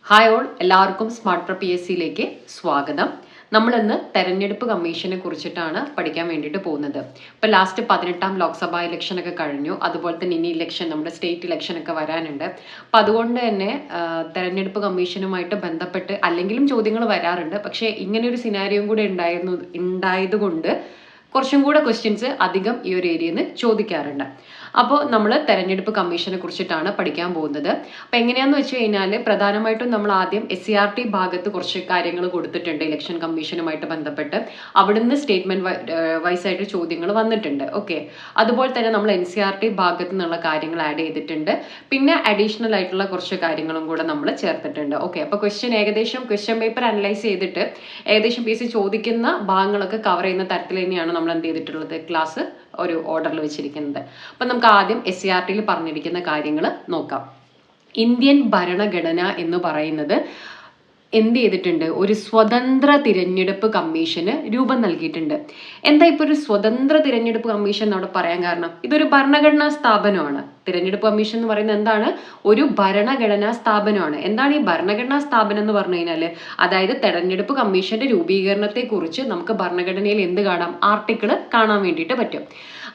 Hi all, എല്ലാവർക്കും smart pro PSCയിലേക്ക് സ്വാഗതം. നമ്മളിന്ന് തെരഞ്ഞെടുപ്പ് കമ്മീഷനെ കുറിച്ചിട്ടാണ് പഠിക്കാൻ വേണ്ടിയിട്ട് പോകുന്നത്. ഇപ്പോൾ ലാസ്റ്റ് 18ാം ലോക്സഭാ ഇലക്ഷൻ ഒക്കെ കഴിഞ്ഞു. അതുപോലെ തന്നെ ഇനി ഇലക്ഷൻ, നമ്മുടെ സ്റ്റേറ്റ് ഇലക്ഷൻ ഒക്കെ വരാനുണ്ട്. അപ്പം അതുകൊണ്ട് തന്നെ തെരഞ്ഞെടുപ്പ് കമ്മീഷനുമായിട്ട് ബന്ധപ്പെട്ട് അല്ലെങ്കിലും ചോദ്യങ്ങൾ വരാറുണ്ട്. പക്ഷേ ഇങ്ങനെയൊരു സിനാരിയും കൂടെ ഉണ്ടായതുകൊണ്ട് കുറച്ചും കൂടെ ക്വസ്റ്റ്യൻസ് അധികം ഈ ഒരു ഏരിയയിൽ നിന്ന് ചോദിക്കാറുണ്ട്. അപ്പോൾ നമ്മൾ തെരഞ്ഞെടുപ്പ് കമ്മീഷനെ കുറിച്ചിട്ടാണ് പഠിക്കാൻ പോകുന്നത്. അപ്പോൾ എങ്ങനെയാണെന്ന് വെച്ച് കഴിഞ്ഞാൽ പ്രധാനമായിട്ടും നമ്മൾ ആദ്യം SCRT ഭാഗത്ത് കുറച്ച് കാര്യങ്ങൾ കൊടുത്തിട്ടുണ്ട് ഇലക്ഷൻ കമ്മീഷനുമായിട്ട് ബന്ധപ്പെട്ട്. അവിടുന്ന് സ്റ്റേറ്റ്മെന്റ് വൈസ് ആയിട്ട് ചോദ്യങ്ങൾ വന്നിട്ടുണ്ട്. ഓക്കെ, അതുപോലെ തന്നെ നമ്മൾ NCERT ഭാഗത്ത് നിന്നുള്ള കാര്യങ്ങൾ ആഡ് ചെയ്തിട്ടുണ്ട്. പിന്നെ അഡീഷണൽ ആയിട്ടുള്ള കുറച്ച് കാര്യങ്ങളും കൂടെ നമ്മൾ ചേർത്തിട്ടുണ്ട്. ഓക്കെ, അപ്പോൾ ക്വസ്റ്റ്യൻ പേപ്പർ അനലൈസ് ചെയ്തിട്ട് ഏകദേശം PSC ചോദിക്കുന്ന ഭാഗങ്ങളൊക്കെ കവർ ചെയ്യുന്ന തരത്തിൽ തന്നെയാണ് നമ്മൾ എന്ത് ചെയ്തിട്ടുള്ളത്, ക്ലാസ് ഒരു ഓർഡറിൽ വെച്ചിരിക്കുന്നത്. അപ്പം നമുക്ക് ആദ്യം SCRTയിൽ പറഞ്ഞിരിക്കുന്ന കാര്യങ്ങൾ നോക്കാം. ഇന്ത്യൻ ഭരണഘടന എന്ന് പറയുന്നത് എന്ത് ചെയ്തിട്ടുണ്ട്, ഒരു സ്വതന്ത്ര തിരഞ്ഞെടുപ്പ് കമ്മീഷന് രൂപം നൽകിയിട്ടുണ്ട്. എന്താ ഇപ്പോൾ ഒരു സ്വതന്ത്ര തിരഞ്ഞെടുപ്പ് കമ്മീഷൻ എന്നവിടെ പറയാൻ കാരണം? ഇതൊരു ഭരണഘടനാ സ്ഥാപനമാണ്. തിരഞ്ഞെടുപ്പ് കമ്മീഷൻ എന്ന് പറയുന്നത് എന്താണ്? ഒരു ഭരണഘടനാ സ്ഥാപനമാണ്. എന്താണ് ഈ ഭരണഘടനാ സ്ഥാപനം എന്ന് പറഞ്ഞു കഴിഞ്ഞാൽ, അതായത് തെരഞ്ഞെടുപ്പ് കമ്മീഷന്റെ രൂപീകരണത്തെ കുറിച്ച് നമുക്ക് ഭരണഘടനയിൽ എന്ത് കാണാം, ആർട്ടിക്കിൾ കാണാൻ വേണ്ടിയിട്ട് പറ്റും.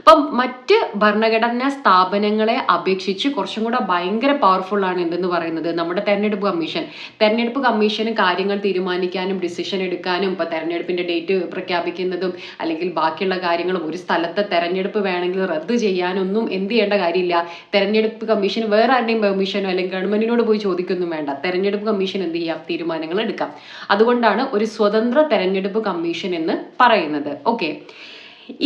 അപ്പം മറ്റ് ഭരണഘടനാ സ്ഥാപനങ്ങളെ അപേക്ഷിച്ച് കുറച്ചും കൂടെ ഭയങ്കര പവർഫുൾ ആണ് എന്തെന്ന് പറയുന്നത് നമ്മുടെ തെരഞ്ഞെടുപ്പ് കമ്മീഷൻ. തെരഞ്ഞെടുപ്പ് കമ്മീഷന് കാര്യങ്ങൾ തീരുമാനിക്കാനും ഡിസിഷൻ എടുക്കാനും ഇപ്പൊ തെരഞ്ഞെടുപ്പിന്റെ ഡേറ്റ് പ്രഖ്യാപിക്കുന്നതും അല്ലെങ്കിൽ ബാക്കിയുള്ള കാര്യങ്ങളും, ഒരു സ്ഥലത്തെ തെരഞ്ഞെടുപ്പ് വേണമെങ്കിൽ റദ്ദ് ചെയ്യാനൊന്നും എന്ത് ചെയ്യേണ്ട കാര്യമില്ല. തെരഞ്ഞെടുപ്പ് കമ്മീഷൻ വേറെ ആരുടെയും പെർമിഷനോ അല്ലെങ്കിൽ ഗവൺമെന്റിനോട് പോയി ചോദിക്കൊന്നും വേണ്ട. തെരഞ്ഞെടുപ്പ് കമ്മീഷൻ എന്ത് ചെയ്യാം, തീരുമാനങ്ങൾ എടുക്കാം. അതുകൊണ്ടാണ് ഒരു സ്വതന്ത്ര തെരഞ്ഞെടുപ്പ് കമ്മീഷൻ എന്ന് പറയുന്നത്. ഓക്കെ,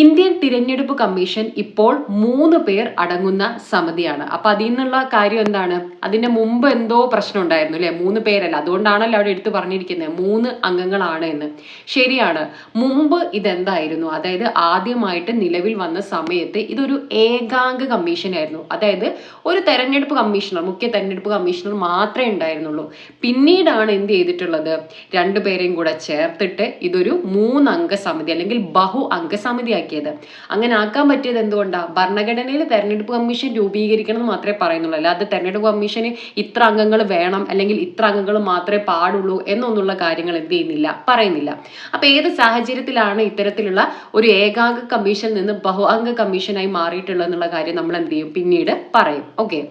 ഇന്ത്യൻ തിരഞ്ഞെടുപ്പ് കമ്മീഷൻ ഇപ്പോൾ 3 പേർ അടങ്ങുന്ന സമിതിയാണ്. അപ്പൊ അതിൽ നിന്നുള്ള കാര്യം എന്താണ്, അതിന്റെ മുമ്പ് എന്തോ പ്രശ്നം ഉണ്ടായിരുന്നു അല്ലെ, 3 പേരല്ല. അതുകൊണ്ടാണല്ലോ അവിടെ എടുത്തു പറഞ്ഞിരിക്കുന്നത് 3 അംഗങ്ങളാണ് എന്ന്. ശരിയാണ്, മുമ്പ് ഇതെന്തായിരുന്നു, അതായത് ആദ്യമായിട്ട് നിലവിൽ വന്ന സമയത്ത് ഇതൊരു ഏകാംഗ കമ്മീഷൻ ആയിരുന്നു. അതായത് ഒരു തെരഞ്ഞെടുപ്പ് കമ്മീഷണർ, മുഖ്യ തെരഞ്ഞെടുപ്പ് കമ്മീഷണർ മാത്രമേ ഉണ്ടായിരുന്നുള്ളൂ. പിന്നീടാണ് എന്ത് ചെയ്തിട്ടുള്ളത്, 2 പേരെയും കൂടെ ചേർത്തിട്ട് ഇതൊരു 3 അംഗ സമിതി അല്ലെങ്കിൽ ബഹു അംഗ സമിതി ആക്കിയത്. അങ്ങനെ ആക്കാൻ പറ്റിയത് എന്തുകൊണ്ടാണ്, ഭരണഘടനയിൽ തെരഞ്ഞെടുപ്പ് കമ്മീഷൻ രൂപീകരിക്കണം എന്ന് മാത്രമേ പറയുന്നുള്ളൂ. അല്ലാതെ തെരഞ്ഞെടുപ്പ് കമ്മീഷന് ഇത്ര അംഗങ്ങൾ വേണം അല്ലെങ്കിൽ ഇത്ര അംഗങ്ങൾ മാത്രമേ പാടുള്ളൂ എന്നൊന്നുള്ള കാര്യങ്ങൾ എന്ത് ചെയ്യുന്നില്ല, പറയുന്നില്ല. അപ്പൊ ഏത് സാഹചര്യത്തിലാണ് ഇത്തരത്തിലുള്ള ഒരു ഏകാംഗ കമ്മീഷനിൽ നിന്ന് ബഹു അംഗ കമ്മീഷനായി മാറിയിട്ടുള്ളത് എന്നുള്ള കാര്യം നമ്മൾ എന്ത് ചെയ്യും, പിന്നീട് പറയും. ഓക്കെ,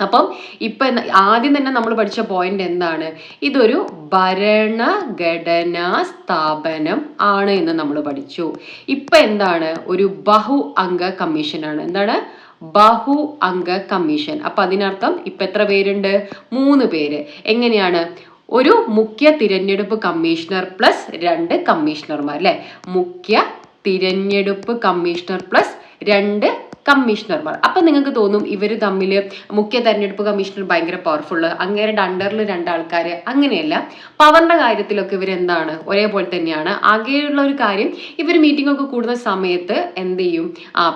അപ്പം ഇപ്പൊ ആദ്യം തന്നെ നമ്മൾ പഠിച്ച പോയിന്റ് എന്താണ്, ഇതൊരു ഭരണഘടനാ സ്ഥാപനം ആണ് എന്ന് നമ്മൾ പഠിച്ചു. ഇപ്പൊ എന്താണ്, ഒരു ബഹു അംഗ കമ്മീഷനാണ്. എന്താണ്, ബഹു അംഗ കമ്മീഷൻ. അപ്പൊ അതിനർത്ഥം ഇപ്പൊ എത്ര പേരുണ്ട്, 3 പേര്. എങ്ങനെയാണ്, ഒരു മുഖ്യ തിരഞ്ഞെടുപ്പ് കമ്മീഷണർ പ്ലസ് 2 കമ്മീഷണർമാർ അല്ലെ, മുഖ്യ തിരഞ്ഞെടുപ്പ് കമ്മീഷണർ പ്ലസ് 2 കമ്മീഷണർമാർ. അപ്പൊ നിങ്ങൾക്ക് തോന്നും ഇവർ തമ്മിൽ മുഖ്യ തെരഞ്ഞെടുപ്പ് കമ്മീഷണർ ഭയങ്കര പവർഫുൾ, അങ്ങേരുടെ അണ്ടറിൽ 2 ആൾക്കാര്. അങ്ങനെയല്ല, പവറിന്റെ കാര്യത്തിലൊക്കെ ഇവരെന്താണ്, ഒരേപോലെ തന്നെയാണ്. ആകെയുള്ള ഒരു കാര്യം, ഇവർ മീറ്റിംഗ് ഒക്കെ കൂടുന്ന സമയത്ത് എന്ത് ചെയ്യും,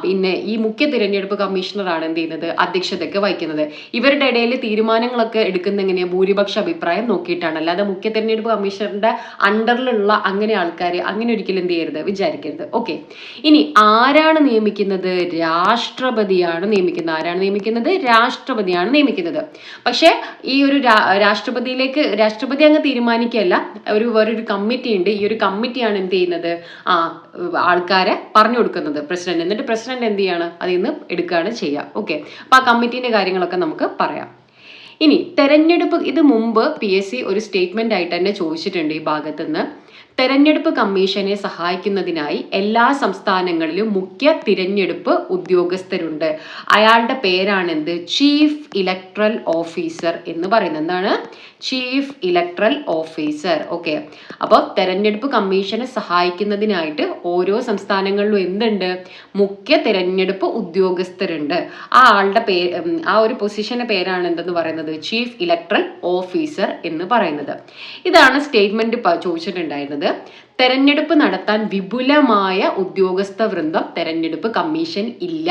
പിന്നെ ഈ മുഖ്യ തിരഞ്ഞെടുപ്പ് കമ്മീഷണറാണ് എന്ത് ചെയ്യുന്നത്, അധ്യക്ഷതയൊക്കെ വഹിക്കുന്നത്. ഇവരുടെ ഇടയിൽ തീരുമാനങ്ങളൊക്കെ എടുക്കുന്ന എങ്ങനെയാ, ഭൂരിപക്ഷ അഭിപ്രായം നോക്കിയിട്ടാണ്. അല്ലാതെ മുഖ്യ തെരഞ്ഞെടുപ്പ് കമ്മീഷണറുടെ അണ്ടറിലുള്ള അങ്ങനെ ആൾക്കാർ അങ്ങനെ ഒരിക്കലും എന്ത് ചെയ്യരുത്, വിചാരിക്കരുത്. ഓക്കെ, ഇനി ആരാണ് നിയമിക്കുന്നത്, രാഷ്ട്രപതിയാണ് നിയമിക്കുന്നത്. ആരാണ് നിയമിക്കുന്നത്, രാഷ്ട്രപതിയാണ് നിയമിക്കുന്നത്. പക്ഷെ ഈ ഒരു രാഷ്ട്രപതി അങ്ങ് തീരുമാനിക്കുകയല്ല, വേറൊരു കമ്മിറ്റി ഉണ്ട്. ഈ ഒരു കമ്മിറ്റിയാണ് എന്ത് ചെയ്യുന്നത്, ആൾക്കാരെ പറഞ്ഞു കൊടുക്കുന്നത് പ്രസിഡന്റ്. എന്നിട്ട് പ്രസിഡന്റ് എന്ത് ചെയ്യാണ്, അതിൽ നിന്ന് എടുക്കുകയാണ് ചെയ്യുക. ഓക്കെ, അപ്പൊ ആ കമ്മിറ്റിന്റെ കാര്യങ്ങളൊക്കെ നമുക്ക് പറയാം. ഇനി തെരഞ്ഞെടുപ്പ്, ഇത് മുമ്പ് PSC ഒരു സ്റ്റേറ്റ്മെന്റ് ആയിട്ട് തന്നെ ചോദിച്ചിട്ടുണ്ട് ഈ ഭാഗത്തുനിന്ന്. തെരഞ്ഞെടുപ്പ് കമ്മീഷനെ സഹായിക്കുന്നതിനായി എല്ലാ സംസ്ഥാനങ്ങളിലും മുഖ്യ തിരഞ്ഞെടുപ്പ് ഉദ്യോഗസ്ഥരുണ്ട്. അയാളുടെ പേരാണ് എന്ത്, ചീഫ് ഇലക്ട്രൽ ഓഫീസർ എന്ന് പറയുന്നത്. എന്താണ്, ചീഫ് ഇലക്ട്രൽ ഓഫീസർ. ഓക്കെ, അപ്പോൾ തെരഞ്ഞെടുപ്പ് കമ്മീഷനെ സഹായിക്കുന്നതിനായിട്ട് ഓരോ സംസ്ഥാനങ്ങളിലും എന്തുണ്ട്, മുഖ്യ തിരഞ്ഞെടുപ്പ് ഉദ്യോഗസ്ഥരുണ്ട്. ആ ആളുടെ പേര്, ആ ഒരു പൊസിഷന്റെ പേരാണ് എന്തെന്ന് പറയുന്നത്, ചീഫ് ഇലക്ട്രൽ ഓഫീസർ എന്ന് പറയുന്നത്. ഇതാണ് സ്റ്റേറ്റ്മെന്റ് ചോദിച്ചിട്ടുണ്ടായിരുന്നത്. തെരഞ്ഞെടുപ്പ് നടത്താൻ വിപുലമായ ഉദ്യോഗസ്ഥ വൃന്ദം തെരഞ്ഞെടുപ്പ് കമ്മീഷൻ ഇല്ല.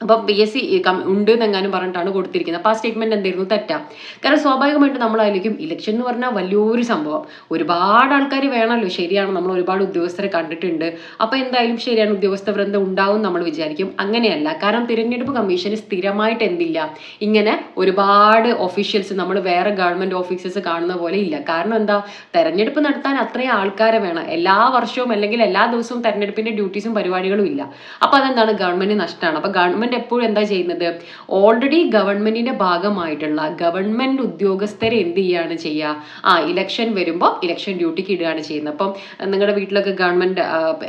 അപ്പം PSC ഉണ്ട് എന്നെങ്ങാനും പറഞ്ഞിട്ടാണ് കൊടുത്തിരിക്കുന്നത്. അപ്പോൾ ആ സ്റ്റേറ്റ്മെന്റ് എന്തായിരുന്നു? തെറ്റാ. കാരണം സ്വാഭാവികമായിട്ട് നമ്മളായിരിക്കും ഇലക്ഷൻ എന്ന് പറഞ്ഞാൽ വലിയൊരു സംഭവം, ഒരുപാട് ആൾക്കാർ വേണമല്ലോ. ശരിയാണ്, നമ്മൾ ഒരുപാട് ഉദ്യോഗസ്ഥരെ കണ്ടിട്ടുണ്ട്. അപ്പോൾ എന്തായാലും ശരിയാണ്, ഉദ്യോഗസ്ഥ വൃന്ദം ഉണ്ടാവും നമ്മൾ വിചാരിക്കും. അങ്ങനെയല്ല. കാരണം തിരഞ്ഞെടുപ്പ് കമ്മീഷന് സ്ഥിരമായിട്ട് എന്തില്ല, ഇങ്ങനെ ഒരുപാട് ഒഫീഷ്യൽസ് നമ്മൾ വേറെ ഗവൺമെന്റ് ഓഫീസേഴ്സ് കാണുന്ന പോലെ ഇല്ല. കാരണം എന്താ, തെരഞ്ഞെടുപ്പ് നടത്താൻ അത്രയും ആൾക്കാരെ വേണം. എല്ലാ വർഷവും അല്ലെങ്കിൽ എല്ലാ ദിവസവും തെരഞ്ഞെടുപ്പിന്റെ ഡ്യൂട്ടീസും പരിപാടികളും ഇല്ല. അപ്പോൾ അതെന്താണ്, ഗവൺമെന്റ് നഷ്ടമാണ്. അപ്പോൾ ഗവൺമെന്റ് എപ്പോഴും എന്താ ചെയ്യുന്നത്, ഓൾറെഡി ഗവൺമെന്റിന്റെ ഭാഗമായിട്ടുള്ള ഗവൺമെന്റ് ഉദ്യോഗസ്ഥരെ എന്ത് ചെയ്യാണ് ചെയ്യുക, ഇലക്ഷൻ വരുമ്പോൾ ഇലക്ഷൻ ഡ്യൂട്ടിക്ക് ഇടുകയാണ് ചെയ്യുന്നത്. അപ്പം നിങ്ങളുടെ വീട്ടിലൊക്കെ ഗവൺമെന്റ്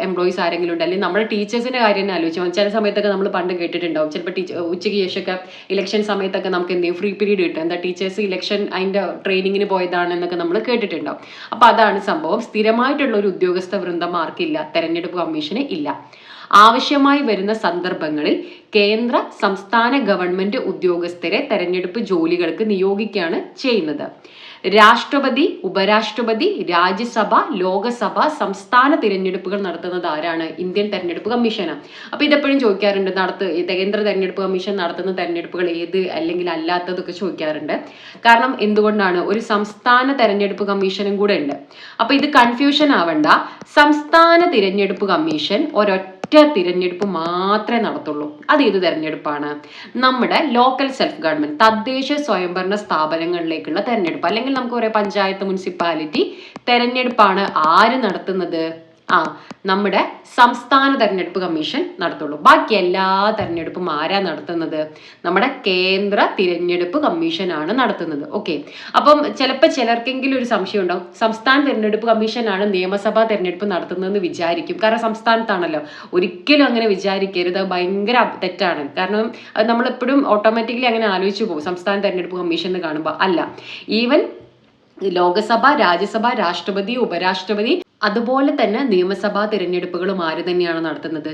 എംപ്ലോയീസ് ആരെങ്കിലും ഉണ്ട്, അല്ലെങ്കിൽ നമ്മുടെ ടീച്ചേഴ്സിന്റെ കാര്യം തന്നെ ആലോചിച്ചു. ചില സമയത്തൊക്കെ നമ്മൾ പണ്ട് കേട്ടിട്ടുണ്ടാവും, ചിലപ്പോൾ ഉച്ചയ്ക്ക് ശേഷമൊക്കെ ഇലക്ഷൻ സമയത്തൊക്കെ നമുക്ക് എന്ത് ചെയ്യും, ഫ്രീ പീരീഡ് കിട്ടും. എന്താ, ടീച്ചേഴ്സ് ഇലക്ഷൻ അതിന്റെ ട്രെയിനിങ്ങിന് പോയതാണ് എന്നൊക്കെ നമ്മൾ കേട്ടിട്ടുണ്ടാവും. അപ്പൊ അതാണ് സംഭവം. സ്ഥിരമായിട്ടുള്ള ഒരു ഉദ്യോഗസ്ഥ വൃന്ദമാർക്കില്ല, തെരഞ്ഞെടുപ്പ് കമ്മീഷന് ഇല്ല. ആവശ്യമായി വരുന്ന സന്ദർഭങ്ങളിൽ കേന്ദ്ര സംസ്ഥാന ഗവൺമെന്റ് ഉദ്യോഗസ്ഥരെ തെരഞ്ഞെടുപ്പ് ജോലികൾക്ക് നിയോഗിക്കുകയാണ് ചെയ്യുന്നത്. രാഷ്ട്രപതി, ഉപരാഷ്ട്രപതി, രാജ്യസഭ, ലോകസഭ, സംസ്ഥാന തിരഞ്ഞെടുപ്പുകൾ നടത്തുന്നത് ആരാണ്? ഇന്ത്യൻ തെരഞ്ഞെടുപ്പ് കമ്മീഷനാണ്. അപ്പൊ ഇതെപ്പോഴും ചോദിക്കാറുണ്ട്, കേന്ദ്ര തെരഞ്ഞെടുപ്പ് കമ്മീഷൻ നടത്തുന്ന തെരഞ്ഞെടുപ്പുകൾ ഏത് അല്ലെങ്കിൽ അല്ലാത്തതൊക്കെ ചോദിക്കാറുണ്ട്. കാരണം എന്തുകൊണ്ടാണ്, ഒരു സംസ്ഥാന തെരഞ്ഞെടുപ്പ് കമ്മീഷനും കൂടെ ഉണ്ട്. അപ്പൊ ഇത് കൺഫ്യൂഷൻ ആവണ്ട. സംസ്ഥാന തിരഞ്ഞെടുപ്പ് കമ്മീഷൻ ഒരൊറ്റ തിരഞ്ഞെടുപ്പ് മാത്രമേ നടത്തുള്ളൂ. അത് ഏത് തെരഞ്ഞെടുപ്പാണ്? നമ്മുടെ ലോക്കൽ സെൽഫ് ഗവൺമെന്റ്, തദ്ദേശ സ്വയംഭരണ സ്ഥാപനങ്ങളിലേക്കുള്ള തെരഞ്ഞെടുപ്പ്, അല്ലെങ്കിൽ നമുക്ക് പറയാം പഞ്ചായത്ത്, മുനിസിപ്പാലിറ്റി തെരഞ്ഞെടുപ്പാണ് ആര് നടത്തുന്നത്? നമ്മുടെ സംസ്ഥാന തെരഞ്ഞെടുപ്പ് കമ്മീഷൻ നടത്തുള്ളൂ. ബാക്കി എല്ലാ തെരഞ്ഞെടുപ്പും ആരാ നടത്തുന്നത്? നമ്മുടെ കേന്ദ്ര തിരഞ്ഞെടുപ്പ് കമ്മീഷൻ ആണ് നടത്തുന്നത്. ഓക്കെ, അപ്പം ചിലപ്പോൾ ചിലർക്കെങ്കിലും ഒരു സംശയം ഉണ്ടാവും, സംസ്ഥാന തെരഞ്ഞെടുപ്പ് കമ്മീഷനാണ് നിയമസഭാ തെരഞ്ഞെടുപ്പ് നടത്തുന്നതെന്ന് വിചാരിക്കും. കാരണം സംസ്ഥാനത്താണല്ലോ. ഒരിക്കലും അങ്ങനെ വിചാരിക്കരുത്, ഭയങ്കര തെറ്റാണ്. കാരണം അത് നമ്മളെപ്പോഴും ഓട്ടോമാറ്റിക്കലി അങ്ങനെ ആലോചിച്ചു പോകും, സംസ്ഥാന തെരഞ്ഞെടുപ്പ് കമ്മീഷൻ എന്ന് കാണുമ്പോൾ. അല്ല, ഈവൻ ലോകസഭ, രാജ്യസഭ, രാഷ്ട്രപതി, ഉപരാഷ്ട്രപതി, അതുപോലെ തന്നെ നിയമസഭാ തിരഞ്ഞെടുപ്പുകളും ആര് തന്നെയാണ് നടത്തുന്നത്?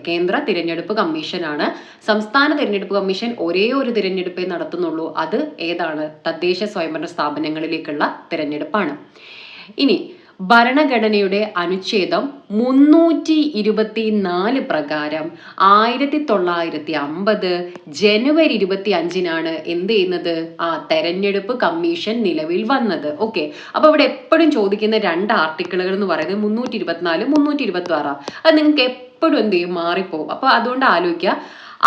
കേന്ദ്ര തിരഞ്ഞെടുപ്പ് കമ്മീഷനാണ്. സംസ്ഥാന തിരഞ്ഞെടുപ്പ് കമ്മീഷൻ ഒരേ ഒരു തിരഞ്ഞെടുപ്പേ നടത്തുന്നുള്ളൂ. അത് ഏതാണ്? തദ്ദേശ സ്വയംഭരണ സ്ഥാപനങ്ങളിലേക്കുള്ള തിരഞ്ഞെടുപ്പാണ്. ഇനി ഭരണഘടനയുടെ അനുച്ഛേദം 324 പ്രകാരം 1950 ജനുവരി 25-നാണ് എന്ത് ചെയ്യുന്നത്? തെരഞ്ഞെടുപ്പ് കമ്മീഷൻ നിലവിൽ വന്നത്. ഓക്കെ, അപ്പൊ ഇവിടെ എപ്പോഴും ചോദിക്കുന്ന 2 ആർട്ടിക്കിളുകൾ എന്ന് പറയുന്നത് 324, 326. അത് നിങ്ങൾക്ക് എപ്പോഴും എന്ത് ചെയ്യും, മാറിപ്പോകും. അപ്പൊ അതുകൊണ്ട് ആലോചിക്കുക,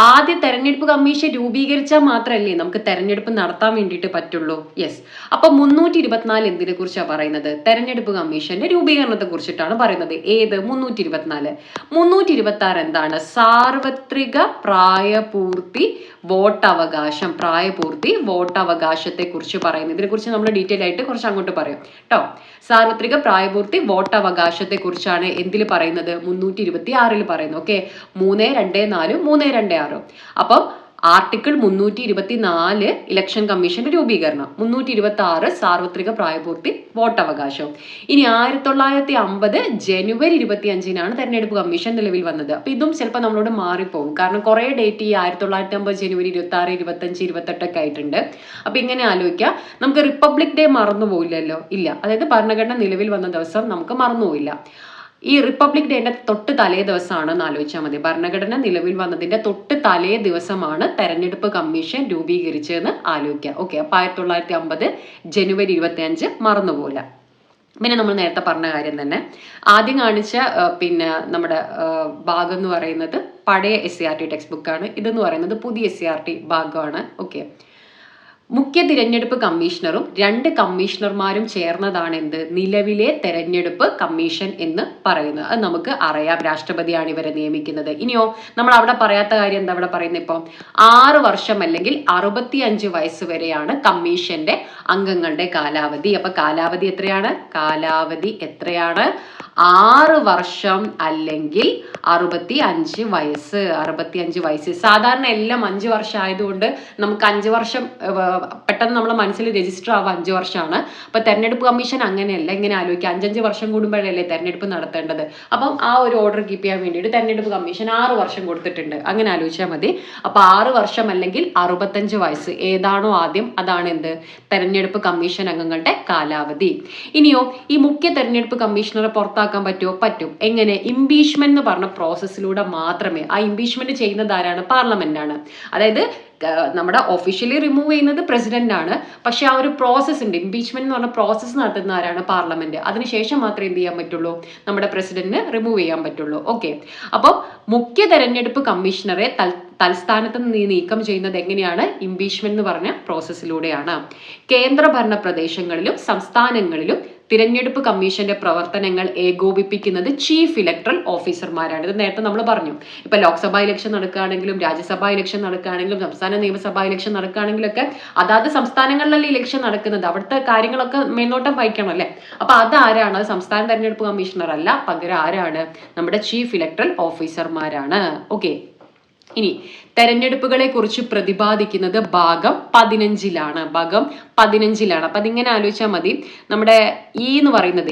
ആദ്യ തെരഞ്ഞെടുപ്പ് കമ്മീഷൻ രൂപീകരിച്ചാൽ മാത്രമല്ലേ നമുക്ക് തെരഞ്ഞെടുപ്പ് നടത്താൻ വേണ്ടിയിട്ട് പറ്റുള്ളൂ. യെസ്. അപ്പൊ 324 എന്തിനെ കുറിച്ചാണ് പറയുന്നത്? തെരഞ്ഞെടുപ്പ് കമ്മീഷന്റെ രൂപീകരണത്തെ കുറിച്ചിട്ടാണ് പറയുന്നത്. ഏത്? 324. 326 എന്താണ്? സാർവത്രിക പ്രായപൂർത്തി വോട്ടവകാശം. പ്രായപൂർത്തി വോട്ടവകാശത്തെ കുറിച്ച് പറയുന്നത്. ഇതിനെ കുറിച്ച് നമ്മൾ ഡീറ്റെയിൽ ആയിട്ട് കുറച്ച് അങ്ങോട്ട് പറയും കേട്ടോ. സാർവത്രിക പ്രായപൂർത്തി വോട്ടവകാശത്തെ കുറിച്ചാണ് എന്തിൽ പറയുന്നത്? 326 പറയുന്നു. ഓക്കെ, 324, 326. അപ്പം ആർട്ടിക്കിൾ 324 ഇലക്ഷൻ കമ്മീഷന്റെ രൂപീകരണം, 326 സാർവത്രിക പ്രായപൂർത്തി വോട്ടവകാശം. ഇനി 1950 ജനുവരി 25-നാണ് തെരഞ്ഞെടുപ്പ് കമ്മീഷൻ നിലവിൽ വന്നത്. അപ്പൊ ഇതും ചിലപ്പോൾ നമ്മളോട് മാറിപ്പോകും. കാരണം കുറെ ഡേറ്റ് ഈ 1950 ജനുവരി 26, 25, 28 ഒക്കെ ആയിട്ടുണ്ട്. അപ്പൊ ഇങ്ങനെ ആലോചിക്കുക, നമുക്ക് റിപ്പബ്ലിക് ഡേ മറന്നു പോയില്ലല്ലോ. ഇല്ല, അതായത് ഭരണഘടന നിലവിൽ വന്ന ദിവസം നമുക്ക് മറന്നുപോയില്ല. ഈ റിപ്പബ്ലിക് ഡേന്റെ തൊട്ട് തലേ ദിവസമാണെന്ന് ആലോചിച്ചാൽ മതി. ഭരണഘടന നിലവിൽ വന്നതിന്റെ തൊട്ട് തലേ ദിവസമാണ് തെരഞ്ഞെടുപ്പ് കമ്മീഷൻ രൂപീകരിച്ചതെന്ന് ആലോചിക്കുക. ഓക്കെ, അപ്പൊ 1950 ജനുവരി 25 മറന്നുപോല. പിന്നെ നമ്മൾ നേരത്തെ പറഞ്ഞ കാര്യം തന്നെ, ആദ്യം കാണിച്ച നമ്മുടെ ഭാഗം എന്ന് പറയുന്നത് പഴയ SCERT ടെക്സ്റ്റ് ബുക്കാണ്. ഇതെന്ന് പറയുന്നത് പുതിയ SCERT ഭാഗമാണ്. ഓക്കെ, മുഖ്യ തിരഞ്ഞെടുപ്പ് കമ്മീഷണറും 2 കമ്മീഷണർമാരും ചേർന്നതാണ് എന്ത്? നിലവിലെ തെരഞ്ഞെടുപ്പ് കമ്മീഷൻ എന്ന് പറയുന്നത്. അത് നമുക്ക് അറിയാം, രാഷ്ട്രപതിയാണ് ഇവരെ നിയമിക്കുന്നത്. ഇനിയോ നമ്മൾ അവിടെ പറയാത്ത കാര്യം എന്താ അവിടെ പറയുന്നത്? ഇപ്പം 6 വർഷം അല്ലെങ്കിൽ 65 വയസ്സ് വരെയാണ് കമ്മീഷന്റെ അംഗങ്ങളുടെ കാലാവധി. അപ്പൊ കാലാവധി എത്രയാണ്? 6 വർഷം അല്ലെങ്കിൽ 65 വയസ്സ്. 65 വയസ്സ്. സാധാരണ എല്ലാം 5 വർഷം ആയതുകൊണ്ട് നമുക്ക് 5 വർഷം പെട്ടെന്ന് നമ്മളെ മനസ്സിൽ രജിസ്റ്റർ ആവുക 5 വർഷമാണ്. അപ്പൊ തെരഞ്ഞെടുപ്പ് കമ്മീഷൻ അങ്ങനെയല്ല. ഇങ്ങനെ ആലോചിക്കുക, 5 വർഷം കൂടുമ്പോഴല്ലേ തെരഞ്ഞെടുപ്പ് നടത്തേണ്ടത്. അപ്പം ആ ഒരു ഓർഡർ കീപ്പ് ചെയ്യാൻ വേണ്ടിയിട്ട് തെരഞ്ഞെടുപ്പ് കമ്മീഷൻ 6 വർഷം കൊടുത്തിട്ടുണ്ട്. അങ്ങനെ ആലോചിച്ചാൽ മതി. അപ്പൊ 6 വർഷം അല്ലെങ്കിൽ 65 വയസ്സ് ഏതാണോ ആദ്യം അതാണ് എന്ത്? തെരഞ്ഞെടുപ്പ് കമ്മീഷൻ അംഗങ്ങളുടെ കാലാവധി. ഇനിയോ ഈ മുഖ്യ തെരഞ്ഞെടുപ്പ് കമ്മീഷണറെ പുറത്താക്കാൻ പുറത്താക്കാൻ പറ്റുമോ? പറ്റും. എങ്ങനെ? ഇംപീച്ച്മെന്റ് എന്ന് പറഞ്ഞ പ്രോസസ്സിലൂടെ മാത്രമേ. ആ ഇംപീച്ച്മെന്റ് ചെയ്യുന്നത് ആരാണ്? പാർലമെന്റ് ആണ്. അതായത് നമ്മുടെ ഒഫീഷ്യലി റിമൂവ് ചെയ്യുന്നത് പ്രസിഡന്റ് ആണ്. പക്ഷെ ആ ഒരു പ്രോസസ് ഉണ്ട്, ഇംപീച്ച്മെന്റ് എന്ന് പറഞ്ഞ പ്രോസസ്സ് നടത്തുന്ന ആരാണ്? പാർലമെന്റ്. അതിനുശേഷം മാത്രമേ എന്ത് ചെയ്യാൻ പറ്റുള്ളൂ? നമ്മുടെ പ്രസിഡന്റിന് റിമൂവ് ചെയ്യാൻ പറ്റുള്ളൂ. ഓക്കെ. അപ്പോൾ മുഖ്യ തെരഞ്ഞെടുപ്പ് കമ്മീഷണറെ തൽസ്ഥാനത്ത് നീക്കം ചെയ്യുന്നത് എങ്ങനെയാണ്? ഇംപീച്ച്മെന്റ് എന്ന് പറഞ്ഞ പ്രോസസ്സിലൂടെയാണ്. കേന്ദ്രഭരണ പ്രദേശങ്ങളിലും സംസ്ഥാനങ്ങളിലും തിരഞ്ഞെടുപ്പ് കമ്മീഷന്റെ പ്രവർത്തനങ്ങൾ ഏകോപിപ്പിക്കുന്നത് ചീഫ് ഇലക്ട്രൽ ഓഫീസർമാരാണ്. ഇത് നേരത്തെ നമ്മൾ പറഞ്ഞു. ഇപ്പൊ ലോക്സഭാ ഇലക്ഷൻ നടക്കുകയാണെങ്കിലും രാജ്യസഭാ ഇലക്ഷൻ നടക്കുകയാണെങ്കിലും സംസ്ഥാന നിയമസഭാ ഇലക്ഷൻ നടക്കുകയാണെങ്കിലും ഒക്കെ അതാത് സംസ്ഥാനങ്ങളിലല്ലേ ഇലക്ഷൻ നടക്കുന്നത്, അവിടുത്തെ കാര്യങ്ങളൊക്കെ മേൽനോട്ടം വഹിക്കണം അല്ലെ. അപ്പൊ അതാരാണ്? സംസ്ഥാന തെരഞ്ഞെടുപ്പ് കമ്മീഷണർ അല്ല, പകരം ആരാണ്? നമ്മുടെ ചീഫ് ഇലക്ട്രൽ ഓഫീസർമാരാണ്. ഓക്കെ. ഇനി തെരഞ്ഞെടുപ്പുകളെ കുറിച്ച് പ്രതിപാദിക്കുന്നത് ഭാഗം 15-ലാണ്. ഭാഗം 15-ലാണ്. അപ്പൊ അതിങ്ങനെ ആലോചിച്ചാൽ മതി. നമ്മുടെ എന്ന് പറയുന്നത്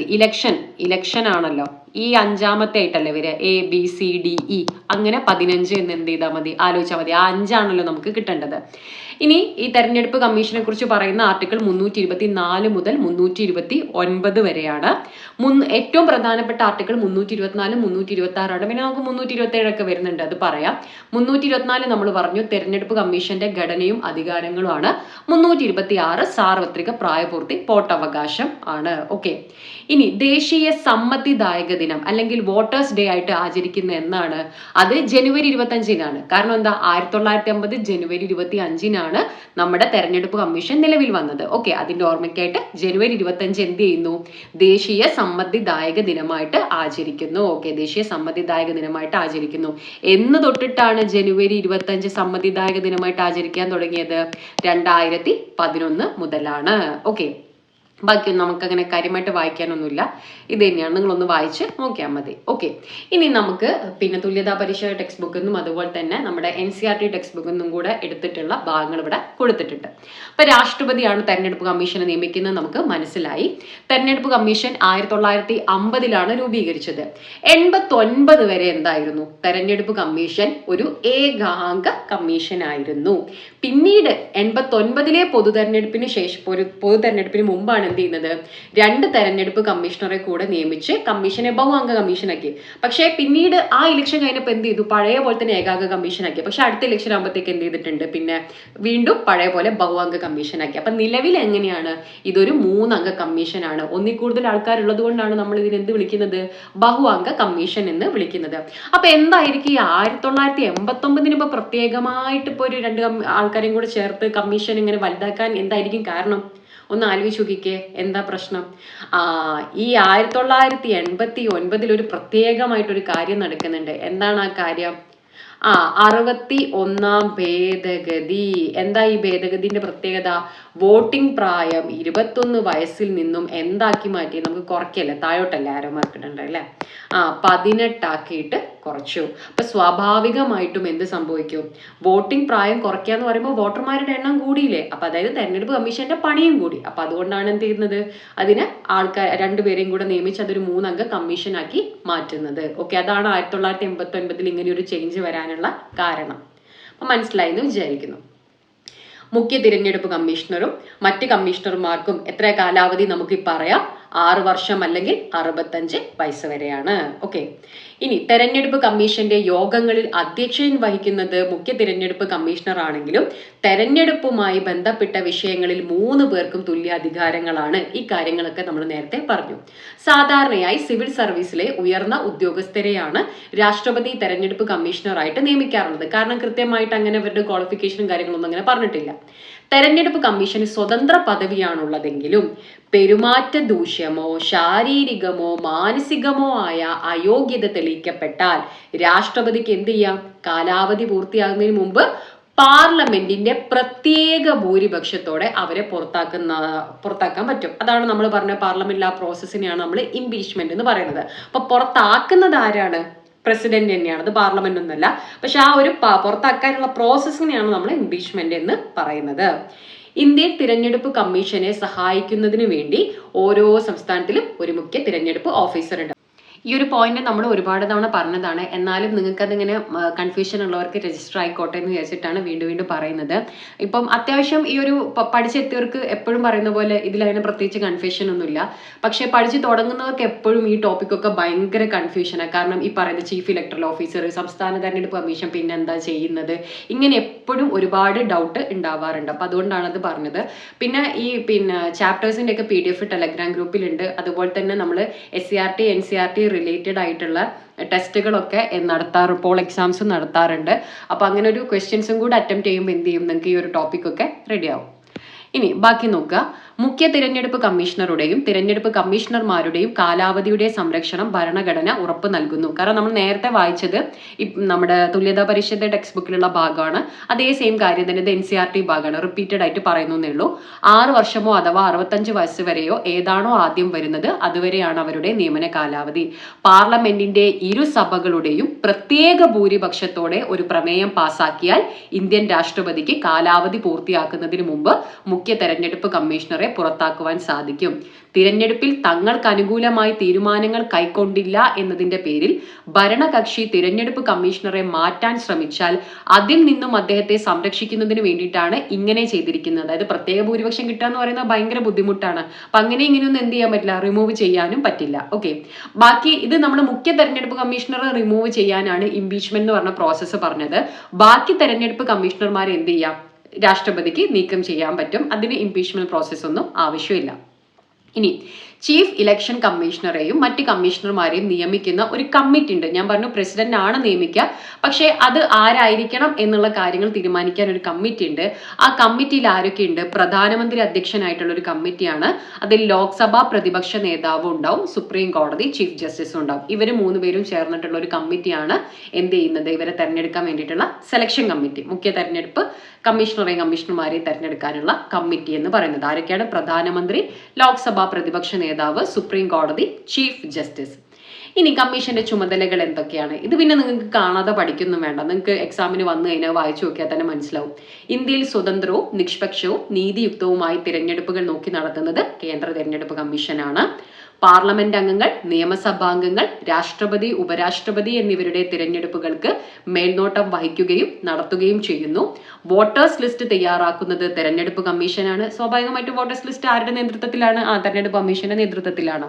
ഇലക്ഷൻ ആണല്ലോ. ഈ അഞ്ചാമത്തെ ആയിട്ടല്ലേ വരിക? ABCDE അങ്ങനെ 15 എന്ന് എന്ത് ചെയ്താൽ മതി? ആലോചിച്ചാൽ മതി. ആ 5ആണല്ലോ നമുക്ക് കിട്ടേണ്ടത്. ഇനി ഈ തെരഞ്ഞെടുപ്പ് കമ്മീഷനെ കുറിച്ച് പറയുന്ന ആർട്ടിക്കിൾ 324 മുതൽ 329 വരെയാണ്. ഏറ്റവും പ്രധാനപ്പെട്ട ആർട്ടിക്കിൾ 324, 326 പിന്നെ നമുക്ക് 327 ഒക്കെ വരുന്നുണ്ട്, അത് പറയാം. 324 നമ്മൾ പറഞ്ഞു തെരഞ്ഞെടുപ്പ് കമ്മീഷന്റെ ഘടനയും അധികാരങ്ങളുമാണ്. 326 സാർവത്രിക പ്രായപൂർത്തി വോട്ടവകാശം ആണ്. ഓക്കെ. ഇനി ദേശീയ സമ്മതിദായക ദിനം അല്ലെങ്കിൽ വോട്ടേഴ്സ് ഡേ ആയിട്ട് ആചരിക്കുന്ന എന്നാണ്? അത് ജനുവരി 25-നാണ്. കാരണം എന്താ? 1950 ജനുവരി 25-നാണ് നമ്മുടെ തെരഞ്ഞെടുപ്പ് കമ്മീഷൻ നിലവിൽ വന്നത്. ഓക്കെ. അതിന്റെ ഓർമ്മയ്ക്കായിട്ട് ജനുവരി 25 എന്ത് ചെയ്യുന്നു? ദേശീയ സമ്മതിദായക ദിനമായിട്ട് ആചരിക്കുന്നു. ഓക്കെ. ദേശീയ സമ്മതിദായക ദിനമായിട്ട് ആചരിക്കുന്നു. എന്ന് തൊട്ടിട്ടാണ് ജനുവരി 25 സമ്മതിദായക ദിനമായിട്ട് ആചരിക്കാൻ തുടങ്ങിയത്? 2011 മുതലാണ്. ഓക്കെ. ബാക്കിയൊന്നും നമുക്ക് അങ്ങനെ കാര്യമായിട്ട് വായിക്കാനൊന്നുമില്ല. ഇത് തന്നെയാണ്, നിങ്ങളൊന്ന് വായിച്ച് നോക്കിയാൽ മതി. ഓക്കെ. ഇനി നമുക്ക് പിന്നെ തുല്യതാ പരീക്ഷ ടെക്സ്റ്റ് ബുക്കിൽ നിന്നും അതുപോലെ തന്നെ നമ്മുടെ NCERT ടെക്സ്റ്റ് ബുക്കിൽ നിന്നും കൂടെ എടുത്തിട്ടുള്ള ഭാഗങ്ങൾ ഇവിടെ കൊടുത്തിട്ടുണ്ട്. അപ്പൊ രാഷ്ട്രപതിയാണ് തെരഞ്ഞെടുപ്പ് കമ്മീഷനെ നിയമിക്കുന്നത് നമുക്ക് മനസ്സിലായി. തെരഞ്ഞെടുപ്പ് കമ്മീഷൻ 1950-ലാണ് രൂപീകരിച്ചത്. 89 വരെ എന്തായിരുന്നു? തെരഞ്ഞെടുപ്പ് കമ്മീഷൻ ഒരു ഏകാംഗ കമ്മീഷൻ ആയിരുന്നു. പിന്നീട് 89-ലെ പൊതു തെരഞ്ഞെടുപ്പിന് മുമ്പാണ് എന്ത് ചെയ്യുന്നത്? 2 തെരഞ്ഞെടുപ്പ് കമ്മീഷണറെ കൂടെ നിയമിച്ച് കമ്മീഷനെ ബഹുഅംഗ കമ്മീഷനാക്കി. പക്ഷേ പിന്നീട് ആ ഇലക്ഷൻ കഴിഞ്ഞപ്പോൾ എന്ത് ചെയ്തു? പഴയ പോലെ തന്നെ ഏകാംഗ കമ്മീഷനാക്കി. പക്ഷെ അടുത്ത ഇലക്ഷൻ ആകുമ്പോഴത്തേക്ക് എന്ത് ചെയ്തിട്ടുണ്ട്? പിന്നെ വീണ്ടും പഴയ പോലെ ബഹുഅംഗ കമ്മീഷനാക്കി. അപ്പൊ നിലവിൽ എങ്ങനെയാണ്? ഇതൊരു 3 അംഗ കമ്മീഷനാണ്. ഒന്നിൽ കൂടുതൽ ആൾക്കാരുള്ളത് കൊണ്ടാണ് നമ്മൾ ഇതിന് എന്ത് വിളിക്കുന്നത്? ബഹുഅംഗ കമ്മീഷൻ എന്ന് വിളിക്കുന്നത്. അപ്പൊ എന്തായിരിക്കും ഈ 1989 ഇപ്പൊ പ്രത്യേകമായിട്ട് ഇപ്പൊ ഒരു 2 ആൾക്കാരെയും കൂടെ ചേർത്ത് കമ്മീഷൻ ഇങ്ങനെ വലുതാക്കാൻ എന്തായിരിക്കും കാരണം? ഒന്ന് ആലോചിച്ച് നോക്കിക്കേ, എന്താ പ്രശ്നം? ഈ 1989 ഒരു പ്രത്യേകമായിട്ടൊരു കാര്യം നടക്കുന്നുണ്ട്. എന്താണ് ആ കാര്യം? 61-ാം ഭേദഗതി. എന്താ ഈ ഭേദഗതിന്റെ പ്രത്യേകത? വോട്ടിംഗ് പ്രായം 21 വയസ്സിൽ നിന്നും എന്താക്കി മാറ്റി? നമുക്ക് കുറയ്ക്കല്ലേ, താഴോട്ടല്ലേ ആരോ മാർക്കിടണ്ട അല്ലേ? 18 ആക്കിയിട്ട് കുറച്ചു. അപ്പൊ സ്വാഭാവികമായിട്ടും എന്ത് സംഭവിക്കും? വോട്ടിംഗ് പ്രായം കുറയ്ക്കാന്ന് പറയുമ്പോൾ വോട്ടർമാരുടെ എണ്ണം കൂടിയില്ലേ? അപ്പൊ അതായത് തെരഞ്ഞെടുപ്പ് കമ്മീഷന്റെ പണിയും കൂടി. അപ്പൊ അതുകൊണ്ടാണ് എന്ത് ചെയ്യുന്നത്? അതിന് ആൾക്കാർ 2 പേരെയും കൂടെ നിയമിച്ച് അതൊരു 3 അംഗ കമ്മീഷൻ ആക്കി മാറ്റുന്നത്. ഓക്കെ. അതാണ് 1989 ഇങ്ങനെ ഒരു ചേഞ്ച് വരാനുള്ള കാരണം. അപ്പൊ മനസ്സിലായി എന്ന് വിചാരിക്കുന്നു. മുഖ്യ തിരഞ്ഞെടുപ്പ് കമ്മീഷണറും മറ്റ് കമ്മീഷണർമാർക്കും എത്ര കാലാവധി നമുക്ക് പറയാം? 6 വർഷം അല്ലെങ്കിൽ 65 വയസ്സ് വരെയാണ്. ഓക്കെ. ഇനി തെരഞ്ഞെടുപ്പ് കമ്മീഷന്റെ യോഗങ്ങളിൽ അധ്യക്ഷത വഹിക്കുന്നത് മുഖ്യ തിരഞ്ഞെടുപ്പ് കമ്മീഷണർ ആണെങ്കിലും തെരഞ്ഞെടുപ്പുമായി ബന്ധപ്പെട്ട വിഷയങ്ങളിൽ 3 പേർക്കും തുല്യ അധികാരങ്ങളാണ്. ഈ കാര്യങ്ങളൊക്കെ നമ്മൾ നേരത്തെ പറഞ്ഞു. സാധാരണയായി സിവിൽ സർവീസിലെ ഉയർന്ന ഉദ്യോഗസ്ഥരെയാണ് രാഷ്ട്രപതി തെരഞ്ഞെടുപ്പ് കമ്മീഷണറായിട്ട് നിയമിക്കാറുള്ളത്. കാരണം കൃത്യമായിട്ട് അങ്ങനെ അവരുടെ ക്വാളിഫിക്കേഷനും കാര്യങ്ങളൊന്നും അങ്ങനെ പറഞ്ഞിട്ടില്ല. തെരഞ്ഞെടുപ്പ് കമ്മീഷന് സ്വതന്ത്ര പദവിയാണുള്ളതെങ്കിലും പെരുമാറ്റ ദൂഷ്യമോ ശാരീരികമോ മാനസികമോ ആയ അയോഗ്യത തെളിയിക്കപ്പെട്ടാൽ രാഷ്ട്രപതിക്ക് എന്ത് ചെയ്യാം? കാലാവധി പൂർത്തിയാകുന്നതിന് മുമ്പ് പാർലമെന്റിന്റെ പ്രത്യേക ഭൂരിപക്ഷത്തോടെ അവരെ പുറത്താക്കാൻ പറ്റും. അതാണ് നമ്മൾ പറഞ്ഞ പാർലമെന്റിൽ ആ പ്രോസസ്സിനെയാണ് നമ്മൾ ഇംപീച്ച്മെന്റ് എന്ന് പറയുന്നത്. അപ്പൊ പുറത്താക്കുന്നത് ആരാണ്? പ്രസിഡന്റ് തന്നെയാണ്, അത് പാർലമെന്റ് ഒന്നല്ല. പക്ഷെ ആ ഒരു പുറത്താക്കാനുള്ള പ്രോസസ്സിനെയാണ് നമ്മൾ ഇംപീച്ച്മെന്റ് എന്ന് പറയുന്നത്. ഇന്ത്യൻ തിരഞ്ഞെടുപ്പ് കമ്മീഷനെ സഹായിക്കുന്നതിന് വേണ്ടി ഓരോ സംസ്ഥാനത്തിലും ഒരു മുഖ്യ തിരഞ്ഞെടുപ്പ് ഓഫീസർ ഉണ്ട്. ഈ ഒരു പോയിന്റ് നമ്മൾ ഒരുപാട് തവണ പറഞ്ഞതാണ്. എന്നാലും നിങ്ങൾക്കതിങ്ങനെ കൺഫ്യൂഷൻ ഉള്ളവർക്ക് രജിസ്റ്റർ ആയിക്കോട്ടെ എന്ന് വിചാരിച്ചിട്ടാണ് വീണ്ടും വീണ്ടും പറയുന്നത്. ഇപ്പം അത്യാവശ്യം ഈ ഒരു പഠിച്ചെത്തിയവർക്ക് എപ്പോഴും പറയുന്ന പോലെ ഇതിലങ്ങനെ പ്രത്യേകിച്ച് കൺഫ്യൂഷൻ ഒന്നുമില്ല. പക്ഷേ പഠിച്ച് തുടങ്ങുന്നവർക്ക് എപ്പോഴും ഈ ടോപ്പിക്കൊക്കെ ഭയങ്കര കൺഫ്യൂഷനാണ്. കാരണം ഈ പറയുന്ന ചീഫ് ഇലക്ടറൽ ഓഫീസർ, സംസ്ഥാന തെരഞ്ഞെടുപ്പ് കമ്മീഷൻ പിന്നെ എന്താ ചെയ്യുന്നത്, ഇങ്ങനെ എപ്പോഴും ഒരുപാട് ഡൗട്ട് ഉണ്ടാവാറുണ്ട്. അപ്പം അതുകൊണ്ടാണ് അത് പറഞ്ഞത്. പിന്നെ ഈ ചാപ്റ്റേഴ്സിൻ്റെ ഒക്കെ PDF ടെലഗ്രാം ഗ്രൂപ്പിലുണ്ട്. അതുപോലെ തന്നെ നമ്മൾ SCRT NCRT റിലേറ്റഡ് ആയിട്ടുള്ള ടെസ്റ്റുകളൊക്കെ പോൾ എക്സാംസും നടത്താറുണ്ട്. അപ്പോൾ അങ്ങനെ ഒരു ക്വസ്റ്റ്യൻസും കൂടെ അറ്റംപ്റ്റ് ചെയ്യുമ്പോൾ എന്ത് ചെയ്യും, നിങ്ങൾക്ക് ഈ ഒരു ടോപ്പിക്കൊക്കെ റെഡിയാവും. ഇനി ബാക്കി നോക്കുക. മുഖ്യ തിരഞ്ഞെടുപ്പ് കമ്മീഷണറുടെയും തിരഞ്ഞെടുപ്പ് കമ്മീഷണർമാരുടെയും കാലാവധിയുടെ സംരക്ഷണം ഭരണഘടന ഉറപ്പ് നൽകുന്നു. കാരണം നമ്മൾ നേരത്തെ വായിച്ചത് നമ്മുടെ തുല്യതാ പരിഷത്ത് ടെക്സ്റ്റ് ബുക്കിലുള്ള ഭാഗമാണ്. അതേ സെയിം കാര്യം തന്നെ ഇത് NCRT ഭാഗമാണ്, റിപ്പീറ്റഡ് ആയിട്ട് പറയുന്നേ ഉള്ളൂ. 6 വർഷമോ അഥവാ 65 വയസ്സ് വരെയോ ഏതാണോ ആദ്യം വരുന്നത് അതുവരെയാണ് അവരുടെ നിയമന കാലാവധി. പാർലമെന്റിന്റെ ഇരുസഭകളുടെയും പ്രത്യേക ഭൂരിപക്ഷത്തോടെ ഒരു പ്രമേയം പാസാക്കിയാൽ ഇന്ത്യൻ രാഷ്ട്രപതിക്ക് കാലാവധി പൂർത്തിയാക്കുന്നതിന് മുമ്പ് മുഖ്യ തെരഞ്ഞെടുപ്പ് കമ്മീഷണറെ പുറത്താക്കുവാൻ സാധിക്കും. തിരഞ്ഞെടുപ്പിൽ തങ്ങൾക്ക് അനുകൂലമായി തീരുമാനങ്ങൾ കൈക്കൊണ്ടില്ല എന്നതിന്റെ പേരിൽ ഭരണകക്ഷി തിരഞ്ഞെടുപ്പ് കമ്മീഷണറെ മാറ്റാൻ ശ്രമിച്ചാൽ അതിൽ നിന്നും അദ്ദേഹത്തെ സംരക്ഷിക്കുന്നതിന് വേണ്ടിയിട്ടാണ് ഇങ്ങനെ ചെയ്തിരിക്കുന്നത്. അതായത് പ്രത്യേക ഭൂരിപക്ഷം കിട്ടുക എന്ന് പറയുന്നത് ഭയങ്കര ബുദ്ധിമുട്ടാണ്. അപ്പൊ അങ്ങനെ ഇങ്ങനെയൊന്നും എന്ത് ചെയ്യാൻ പറ്റില്ല, റിമൂവ് ചെയ്യാനും പറ്റില്ല. ഓക്കെ, ബാക്കി ഇത് നമ്മൾ മുഖ്യ തെരഞ്ഞെടുപ്പ് കമ്മീഷണറെ റിമൂവ് ചെയ്യാനാണ് ഇംപീച്ച്മെന്റ് എന്ന് പറഞ്ഞ പ്രോസസ്സ് പറഞ്ഞത്. ബാക്കി തെരഞ്ഞെടുപ്പ് കമ്മീഷണർമാരെ എന്ത് ചെയ്യാം, രാഷ്ട്രപതിക്ക് നീക്കം ചെയ്യാൻ പറ്റും. അതിന് ഇംപീച്ച്മെന്റ് പ്രോസസ് ഒന്നും ആവശ്യമില്ല. ഇനി ചീഫ് ഇലക്ഷൻ കമ്മീഷണറെയും മറ്റ് കമ്മീഷണർമാരെയും നിയമിക്കുന്ന ഒരു കമ്മിറ്റി ഉണ്ട്. ഞാൻ പറഞ്ഞു പ്രസിഡന്റ് ആണ് നിയമിക്കുക, പക്ഷേ അത് ആരായിരിക്കണം എന്നുള്ള കാര്യങ്ങൾ തീരുമാനിക്കാൻ ഒരു കമ്മിറ്റി ഉണ്ട്. ആ കമ്മിറ്റിയിൽ ആരൊക്കെ ഉണ്ട്? പ്രധാനമന്ത്രി അധ്യക്ഷനായിട്ടുള്ള ഒരു കമ്മിറ്റിയാണ്. അതിൽ ലോക്സഭ പ്രതിപക്ഷ നേതാവും ഉണ്ടാവും, സുപ്രീം കോടതി ചീഫ് ജസ്റ്റിസും ഉണ്ടാവും. ഇവർ 3 പേരും ചേർന്നിട്ടുള്ള ഒരു കമ്മിറ്റിയാണ് എന്ത് ചെയ്യുന്നത്, ഇവരെ തെരഞ്ഞെടുക്കാൻ വേണ്ടിയിട്ടുള്ള സെലക്ഷൻ കമ്മിറ്റി, മുഖ്യ തെരഞ്ഞെടുപ്പ് കമ്മീഷണറെയും കമ്മീഷണർമാരെയും തെരഞ്ഞെടുക്കാനുള്ള കമ്മിറ്റി എന്ന് പറയുന്നത്. ആരൊക്കെയാണ്? പ്രധാനമന്ത്രി, ലോക്സഭ പ്രതിപക്ഷ നേതാവ്, സുപ്രീം കോടതി ചീഫ് ജസ്റ്റിസ്. ഇനി കമ്മീഷന്റെ ചുമതലകൾ എന്തൊക്കെയാണ്? ഇത് പിന്നെ നിങ്ങൾക്ക് കാണാതെ പഠിക്കൊന്നും വേണ്ട, നിങ്ങൾക്ക് എക്സാമിന് വന്നു കഴിഞ്ഞാൽ വായിച്ചു നോക്കിയാൽ തന്നെ മനസ്സിലാവും. ഇന്ത്യയിൽ സ്വതന്ത്രവും നിഷ്പക്ഷവും നീതിയുക്തവുമായി തിരഞ്ഞെടുപ്പുകൾ നോക്കി നടത്തുന്നത് കേന്ദ്ര തിരഞ്ഞെടുപ്പ് കമ്മീഷനാണ്. പാർലമെന്റ് അംഗങ്ങൾ, നിയമസഭാംഗങ്ങൾ, രാഷ്ട്രപതി, ഉപരാഷ്ട്രപതി എന്നിവരുടെ തിരഞ്ഞെടുപ്പുകൾക്ക് മേൽനോട്ടം വഹിക്കുകയും നടത്തുകയും ചെയ്യുന്നു. വോട്ടേഴ്സ് ലിസ്റ്റ് തയ്യാറാക്കുന്നത് തെരഞ്ഞെടുപ്പ് കമ്മീഷനാണ്. സ്വാഭാവികമായിട്ടും വോട്ടേഴ്സ് ലിസ്റ്റ് ആരുടെ നേതൃത്വത്തിലാണ്? തെരഞ്ഞെടുപ്പ് കമ്മീഷന്റെ നേതൃത്വത്തിലാണ്.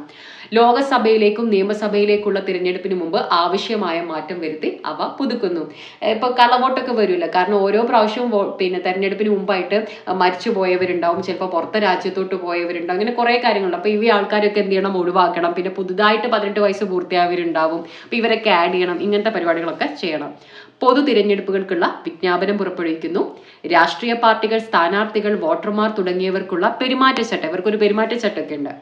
ലോകസഭയിലേക്കും നിയമസഭയിലേക്കുള്ള തിരഞ്ഞെടുപ്പിന് മുമ്പ് ആവശ്യമായ മാറ്റം വരുത്തി അവ പുതുക്കുന്നു. ഇപ്പൊ കള്ളവോട്ടൊക്കെ വരില്ല, കാരണം ഓരോ പ്രാവശ്യവും തെരഞ്ഞെടുപ്പിന് മുമ്പായിട്ട് മരിച്ചു പോയവരുണ്ടാവും, ചിലപ്പോൾ പുറത്തെ രാജ്യത്തോട്ട് പോയവരുണ്ടാവും, അങ്ങനെ കുറെ കാര്യങ്ങളുണ്ട്. അപ്പൊ ഈ ആൾക്കാരൊക്കെ എന്ത് ചെയ്യണം, ഒഴിവാക്കണം. പിന്നെ പുതുതായിട്ട് 18 വയസ്സ് പൂർത്തിയായവരുണ്ടാവും, അപ്പൊ ഇവരൊക്കെ ആഡ് ചെയ്യണം. ഇങ്ങനത്തെ പരിപാടികളൊക്കെ ചെയ്യണം. പൊതു തിരഞ്ഞെടുപ്പുകൾക്കുള്ള വിജ്ഞാപനം പുറപ്പെടുവിക്കുന്നു. രാഷ്ട്രീയ പാർട്ടികൾ, സ്ഥാനാർത്ഥികൾ, വോട്ടർമാർ തുടങ്ങിയവർക്കുള്ള പെരുമാറ്റച്ചട്ടം, ഇവർക്കൊരു പെരുമാറ്റച്ചട്ടമൊക്കെ ഉണ്ട്.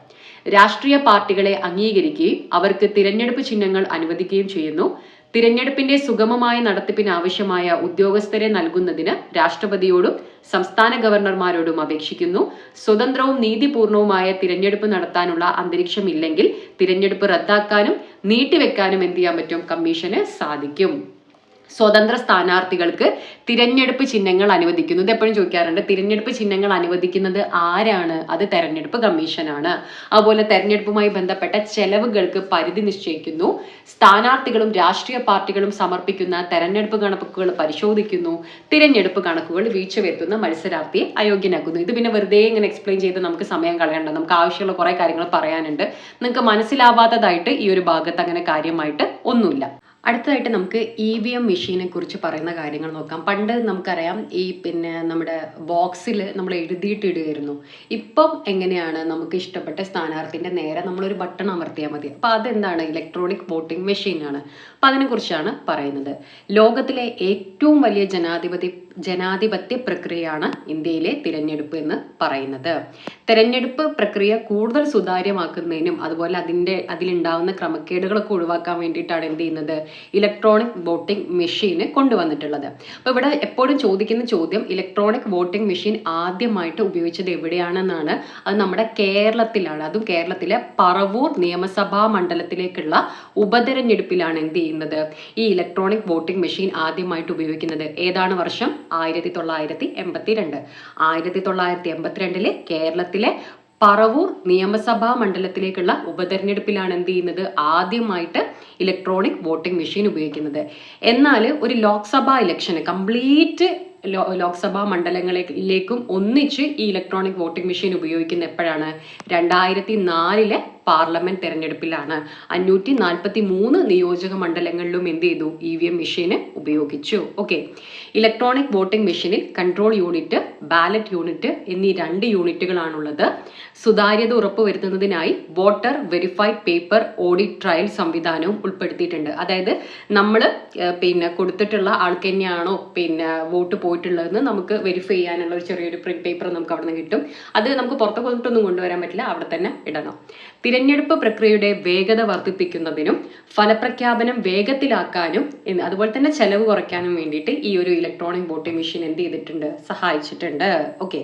രാഷ്ട്രീയ പാർട്ടികളെ അംഗീകരിക്കുകയും അവർക്ക് തിരഞ്ഞെടുപ്പ് ചിഹ്നങ്ങൾ അനുവദിക്കുകയും ചെയ്യുന്നു. തിരഞ്ഞെടുപ്പിന്റെ സുഗമമായ നടത്തിപ്പിന് ആവശ്യമായ ഉദ്യോഗസ്ഥരെ നൽകുന്നതിന് രാഷ്ട്രപതിയോടും സംസ്ഥാന ഗവർണർമാരോടും അപേക്ഷിക്കുന്നു. സ്വതന്ത്രവും നീതിപൂർണവുമായ തിരഞ്ഞെടുപ്പ് നടത്താനുള്ള അന്തരീക്ഷം ഇല്ലെങ്കിൽ തിരഞ്ഞെടുപ്പ് റദ്ദാക്കാനും നീട്ടിവെക്കാനും എന്ത് ചെയ്യാൻ പറ്റും? കമ്മീഷന് സാധിക്കും. സ്വതന്ത്ര സ്ഥാനാർത്ഥികൾക്ക് തിരഞ്ഞെടുപ്പ് ചിഹ്നങ്ങൾ അനുവദിക്കുന്നു. ഇത് എപ്പോഴും ചോദിക്കാറുണ്ട്. തിരഞ്ഞെടുപ്പ് ചിഹ്നങ്ങൾ അനുവദിക്കുന്നത് ആരാണ്? അത് തെരഞ്ഞെടുപ്പ് കമ്മീഷനാണ്. അതുപോലെ തെരഞ്ഞെടുപ്പുമായി ബന്ധപ്പെട്ട ചെലവുകൾക്ക് പരിധി നിശ്ചയിക്കുന്നു. സ്ഥാനാർത്ഥികളും രാഷ്ട്രീയ പാർട്ടികളും സമർപ്പിക്കുന്ന തെരഞ്ഞെടുപ്പ് കണക്കുകൾ പരിശോധിക്കുന്നു. തിരഞ്ഞെടുപ്പ് കണക്കുകൾ വീഴ്ച വരുത്തുന്ന മത്സരാർത്ഥിയെ അയോഗ്യനാക്കുന്നു. ഇത് പിന്നെ വെറുതെ ഇങ്ങനെ എക്സ്പ്ലെയിൻ ചെയ്ത് നമുക്ക് സമയം കളയണ്ട. നമുക്ക് ആവശ്യമുള്ള കുറെ കാര്യങ്ങൾ പറയാനുണ്ട്. നിങ്ങൾക്ക് മനസ്സിലാവാത്തതായിട്ട് ഈ ഒരു ഭാഗത്ത് അങ്ങനെ കാര്യമായിട്ട് ഒന്നുമില്ല. അടുത്തതായിട്ട് നമുക്ക് EVM മെഷീനെ കുറിച്ച് പറയുന്ന കാര്യങ്ങൾ നോക്കാം. പണ്ട് നമുക്കറിയാം നമ്മുടെ ബോക്സിൽ നമ്മൾ എഴുതിയിട്ട് ഇടുകയായിരുന്നു. ഇപ്പം എങ്ങനെയാണ്? നമുക്ക് ഇഷ്ടപ്പെട്ട സ്ഥാനാർത്ഥിൻ്റെ നേരെ നമ്മളൊരു ബട്ടൺ അമർത്തിയാൽ മതി. അപ്പം അതെന്താണ്? ഇലക്ട്രോണിക് വോട്ടിംഗ് മെഷീനാണ്. അപ്പം അതിനെക്കുറിച്ചാണ് പറയുന്നത്. ലോകത്തിലെ ഏറ്റവും വലിയ ജനാധിപത്യ പ്രക്രിയയാണ് ഇന്ത്യയിലെ തിരഞ്ഞെടുപ്പ് എന്ന് പറയുന്നത്. തെരഞ്ഞെടുപ്പ് പ്രക്രിയ കൂടുതൽ സുതാര്യമാക്കുന്നതിനും അതുപോലെ അതിലുണ്ടാവുന്ന ക്രമക്കേടുകളൊക്കെ ഒഴിവാക്കാൻ വേണ്ടിയിട്ടാണ് എന്ത് ചെയ്യുന്നത്? ഇലക്ട്രോണിക് വോട്ടിംഗ് മെഷീന് കൊണ്ടുവന്നിട്ടുള്ളത്. അപ്പോൾ ഇവിടെ എപ്പോഴും ചോദിക്കുന്ന ചോദ്യം, ഇലക്ട്രോണിക് വോട്ടിംഗ് മെഷീൻ ആദ്യമായിട്ട് ഉപയോഗിച്ചത് എവിടെയാണെന്നാണ്. അത് നമ്മുടെ കേരളത്തിലാണ്. അതും കേരളത്തിലെ പറവൂർ നിയമസഭാ മണ്ഡലത്തിലേക്കുള്ള ഉപതെരഞ്ഞെടുപ്പിലാണ് എന്ത് ചെയ്യുന്നത്? ഈ ഇലക്ട്രോണിക് വോട്ടിംഗ് മെഷീൻ ആദ്യമായിട്ട് ഉപയോഗിക്കുന്നത്. ഏതാണ് വർഷം? 1982. 1982 കേരളത്തിലെ പറവൂർ നിയമസഭാ മണ്ഡലത്തിലേക്കുള്ള ഉപതെരഞ്ഞെടുപ്പിലാണ് എന്ത് ചെയ്യുന്നത്, ആദ്യമായിട്ട് ഇലക്ട്രോണിക് വോട്ടിംഗ് മെഷീൻ ഉപയോഗിക്കുന്നത്. എന്നാൽ ഒരു ലോക്സഭാ ഇലക്ഷന് കംപ്ലീറ്റ് ലോക്സഭാ മണ്ഡലങ്ങളിലേക്കും ഒന്നിച്ച് ഈ ഇലക്ട്രോണിക് വോട്ടിംഗ് മെഷീൻ ഉപയോഗിക്കുന്ന എപ്പോഴാണ്, 2004 പാർലമെന്റ് തെരഞ്ഞെടുപ്പിലാണ്. 543 നിയോജക മണ്ഡലങ്ങളിലും എന്ത് ചെയ്തു, EVM മെഷീന് ഉപയോഗിച്ചു. ഓക്കെ, ഇലക്ട്രോണിക് വോട്ടിംഗ് മെഷീനിൽ കൺട്രോൾ യൂണിറ്റ്, ബാലറ്റ് യൂണിറ്റ് എന്നീ 2 യൂണിറ്റുകളാണുള്ളത്. സുതാര്യത ഉറപ്പുവരുത്തുന്നതിനായി voter verified paper audit trail സംവിധാനവും ഉൾപ്പെടുത്തിയിട്ടുണ്ട്. അതായത് നമ്മൾ കൊടുത്തിട്ടുള്ള ആൾക്ക് തന്നെയാണോ വോട്ട് പോയിട്ടുള്ളതെന്ന് നമുക്ക് വെരിഫൈ ചെയ്യാനുള്ള ഒരു ചെറിയൊരു പ്രിന്റ് പേപ്പർ നമുക്ക് അവിടെ നിന്ന് കിട്ടും. അത് നമുക്ക് പുറത്തൊക്കെ കൊണ്ടിട്ടൊന്നും കൊണ്ടുവരാൻ പറ്റില്ല, അവിടെ തന്നെ ഇടണം. തിരഞ്ഞെടുപ്പ് പ്രക്രിയയുടെ വേഗത വർദ്ധിപ്പിക്കുന്നതിനും ഫലപ്രഖ്യാപനം വേഗത്തിലാക്കാനും അതുപോലെ തന്നെ ചെലവ് കുറയ്ക്കാനും വേണ്ടിയിട്ട് ഈ ഒരു ഇലക്ട്രോണിക് വോട്ടിംഗ് മെഷീൻ എന്ത് ചെയ്തിട്ടുണ്ട്, സഹായിച്ചിട്ടുണ്ട്. ഓക്കെ,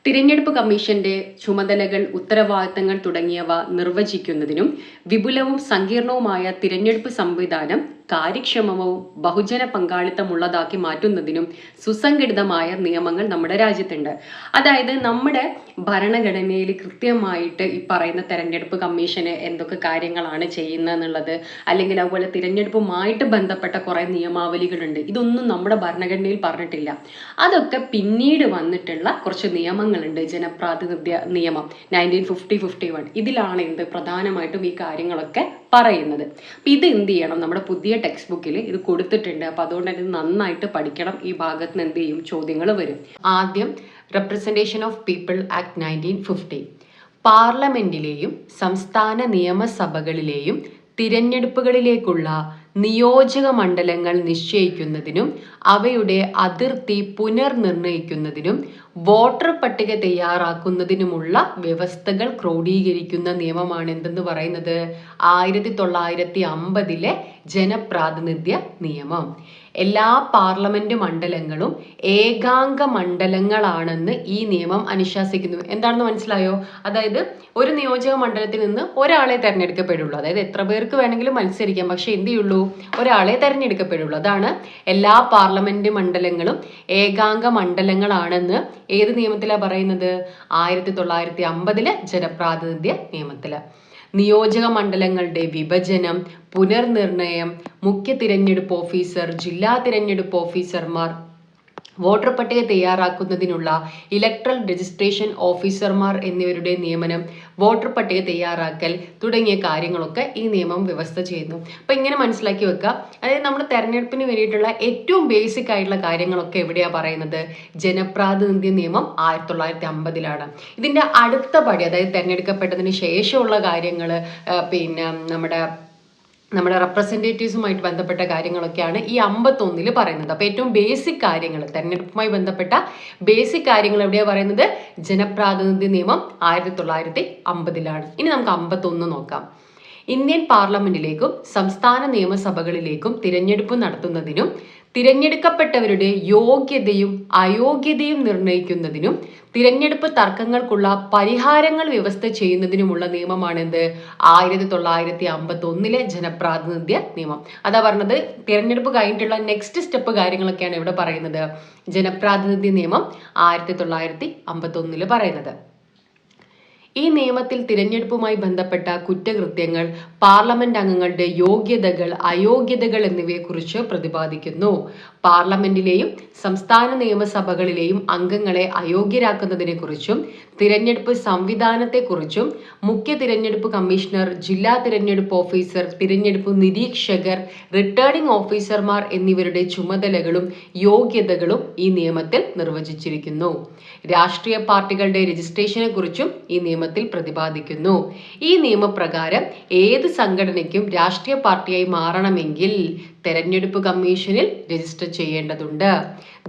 തിരഞ്ഞെടുപ്പ് കമ്മീഷന്റെ ചുമതലകൾ, ഉത്തരവാദിത്തങ്ങൾ തുടങ്ങിയവ നിർവചിക്കുന്നതിനും വിപുലവും സങ്കീർണവുമായ തിരഞ്ഞെടുപ്പ് സംവിധാനം കാര്യക്ഷമവും ബഹുജന പങ്കാളിത്തമുള്ളതാക്കി മാറ്റുന്നതിനും സുസംഘടിതമായ നിയമങ്ങൾ നമ്മുടെ രാജ്യത്തുണ്ട്. അതായത് നമ്മുടെ ഭരണഘടനയിൽ കൃത്യമായിട്ട് ഈ പറയുന്ന തെരഞ്ഞെടുപ്പ് കമ്മീഷന് എന്തൊക്കെ കാര്യങ്ങളാണ് ചെയ്യുന്നത് എന്നുള്ളത്, അല്ലെങ്കിൽ അതുപോലെ തിരഞ്ഞെടുപ്പുമായിട്ട് ബന്ധപ്പെട്ട കുറെ നിയമാവലികളുണ്ട്. ഇതൊന്നും നമ്മുടെ ഭരണഘടനയിൽ പറഞ്ഞിട്ടില്ല. അതൊക്കെ പിന്നീട് വന്നിട്ടുള്ള കുറച്ച് നിയമങ്ങളുണ്ട്. ജനപ്രാതിനിധ്യ നിയമം 1950-51 ഇതിലാണ് എന്ത് പ്രധാനമായിട്ടും ഈ കാര്യങ്ങളൊക്കെ പറയുന്നത്. അപ്പം ഇത് എന്ത് ചെയ്യണം, നമ്മുടെ പുതിയ ടെക്സ്റ്റ് ബുക്കിൽ ഇത് കൊടുത്തിട്ടുണ്ട്. അപ്പൊ അതുകൊണ്ട് തന്നെ നന്നായിട്ട് പഠിക്കണം. ഈ ഭാഗത്ത് നിന്ന് എന്ത് ചെയ്യും, ചോദ്യങ്ങൾ വരും. ആദ്യം റെപ്രസെന്റേഷൻ ഓഫ് പീപ്പിൾ ആക്ട് 1950. പാർലമെന്റിലെയും സംസ്ഥാന നിയമസഭകളിലെയും തിരഞ്ഞെടുപ്പുകളിലേക്കുള്ള നിയോജക മണ്ഡലങ്ങൾ നിശ്ചയിക്കുന്നതിനും അവയുടെ അതിർത്തി പുനർനിർണയിക്കുന്നതിനും വോട്ടർ പട്ടിക തയ്യാറാക്കുന്നതിനുമുള്ള വ്യവസ്ഥകൾ ക്രോഡീകരിക്കുന്ന നിയമമാണ് എന്തെന്ന് പറയുന്നത്, 1950 ജനപ്രാതിനിധ്യ നിയമം. എല്ലാ പാർലമെന്റ് മണ്ഡലങ്ങളും ഏകാംഗ മണ്ഡലങ്ങളാണെന്ന് ഈ നിയമം അനുശാസിക്കുന്നു. എന്താണെന്ന് മനസ്സിലായോ? അതായത് ഒരു നിയോജക മണ്ഡലത്തിൽ നിന്ന് ഒരാളെ തെരഞ്ഞെടുക്കപ്പെടുള്ളൂ. അതായത് എത്ര പേർക്ക് വേണമെങ്കിലും മത്സരിക്കാം, പക്ഷെ എന്ത് ചെയ്യുള്ളൂ, ഒരാളെ തെരഞ്ഞെടുക്കപ്പെടുള്ളൂ. അതാണ് എല്ലാ പാർലമെന്റ് മണ്ഡലങ്ങളും ഏകാംഗ മണ്ഡലങ്ങളാണെന്ന് ഏത് നിയമത്തിലാണ് പറയുന്നത്, 1950 ജനപ്രാതിനിധ്യ നിയമത്തില്. നിയോജക മണ്ഡലങ്ങളുടെ വിഭജനം, പുനർനിർണയം, മുഖ്യ തിരഞ്ഞെടുപ്പ് ഓഫീസർ, ജില്ലാ തിരഞ്ഞെടുപ്പ് ഓഫീസർമാർ, വോട്ടർ പട്ടിക തയ്യാറാക്കുന്നതിനുള്ള ഇലക്ട്രൽ രജിസ്ട്രേഷൻ ഓഫീസർമാർ എന്നിവരുടെ നിയമനം, വോട്ടർ പട്ടിക തയ്യാറാക്കൽ തുടങ്ങിയ കാര്യങ്ങളൊക്കെ ഈ നിയമം വ്യവസ്ഥ ചെയ്യുന്നു. അപ്പൊ ഇങ്ങനെ മനസ്സിലാക്കി വെക്കുക. അതായത് നമ്മൾ തെരഞ്ഞെടുപ്പിന് വേണ്ടിയിട്ടുള്ള ഏറ്റവും ബേസിക് ആയിട്ടുള്ള കാര്യങ്ങളൊക്കെ എവിടെയാ പറയുന്നത്, ജനപ്രാതിനിധ്യ നിയമം 1950 ഇതിന്റെ അടുത്ത പടി, അതായത് തെരഞ്ഞെടുക്കപ്പെട്ടതിന് ശേഷമുള്ള കാര്യങ്ങൾ, നമ്മുടെ റെപ്രസെൻറ്റേറ്റീവ്സുമായിട്ട് ബന്ധപ്പെട്ട കാര്യങ്ങളൊക്കെയാണ് ഈ 51 പറയുന്നത്. അപ്പോൾ ഏറ്റവും ബേസിക് കാര്യങ്ങൾ, തെരഞ്ഞെടുപ്പുമായി ബന്ധപ്പെട്ട ബേസിക് കാര്യങ്ങൾ എവിടെയാണ് പറയുന്നത്, ജനപ്രാതിനിധ്യ നിയമം 1950 ഇനി നമുക്ക് 51 നോക്കാം. ഇന്ത്യൻ പാർലമെന്റിലേക്കും സംസ്ഥാന നിയമസഭകളിലേക്കും തിരഞ്ഞെടുപ്പ് നടത്തുന്നതിനും തിരഞ്ഞെടുക്കപ്പെട്ടവരുടെ യോഗ്യതയും അയോഗ്യതയും നിർണ്ണയിക്കുന്നതിനും തിരഞ്ഞെടുപ്പ് തർക്കങ്ങൾക്കുള്ള പരിഹാരങ്ങൾ വ്യവസ്ഥ ചെയ്യുന്നതിനുമുള്ള നിയമമാണ് എന്ത്, 1951 ജനപ്രാതിനിധ്യ നിയമം. അതാ പറഞ്ഞത്, തിരഞ്ഞെടുപ്പ് കഴിഞ്ഞിട്ടുള്ള നെക്സ്റ്റ് സ്റ്റെപ്പ് കാര്യങ്ങളൊക്കെയാണ് ഇവിടെ പറയുന്നത്. ജനപ്രാതിനിധ്യ നിയമം 1951 പറയുന്നത്. ഈ നിയമത്തിൽ തിരഞ്ഞെടുപ്പുമായി ബന്ധപ്പെട്ട കുറ്റകൃത്യങ്ങൾ, പാർലമെന്റ് അംഗങ്ങളുടെ യോഗ്യതകൾ, അയോഗ്യതകൾ എന്നിവയെക്കുറിച്ച് പ്രതിപാദിക്കുന്നു. പാർലമെന്റിലെയും സംസ്ഥാന നിയമസഭകളിലെയും അംഗങ്ങളെ അയോഗ്യരാക്കുന്നതിനെ കുറിച്ചും തിരഞ്ഞെടുപ്പ് സംവിധാനത്തെക്കുറിച്ചും മുഖ്യ തിരഞ്ഞെടുപ്പ് കമ്മീഷണർ, ജില്ലാ തിരഞ്ഞെടുപ്പ് ഓഫീസർ, തിരഞ്ഞെടുപ്പ് നിരീക്ഷകർ, റിട്ടേണിംഗ് ഓഫീസർമാർ എന്നിവരുടെ ചുമതലകളും യോഗ്യതകളും ഈ നിയമത്തിൽ നിർവചിച്ചിരിക്കുന്നു. രാഷ്ട്രീയ പാർട്ടികളുടെ രജിസ്ട്രേഷനെ കുറിച്ചും ഈ നിയമത്തിൽ പ്രതിപാദിക്കുന്നു. ഈ നിയമപ്രകാരം ഏത് സംഘടനയ്ക്കും രാഷ്ട്രീയ പാർട്ടിയായി മാറണമെങ്കിൽ തെരഞ്ഞെടുപ്പ് കമ്മീഷനിൽ രജിസ്റ്റർ ചെയ്യേണ്ടതുണ്ട്.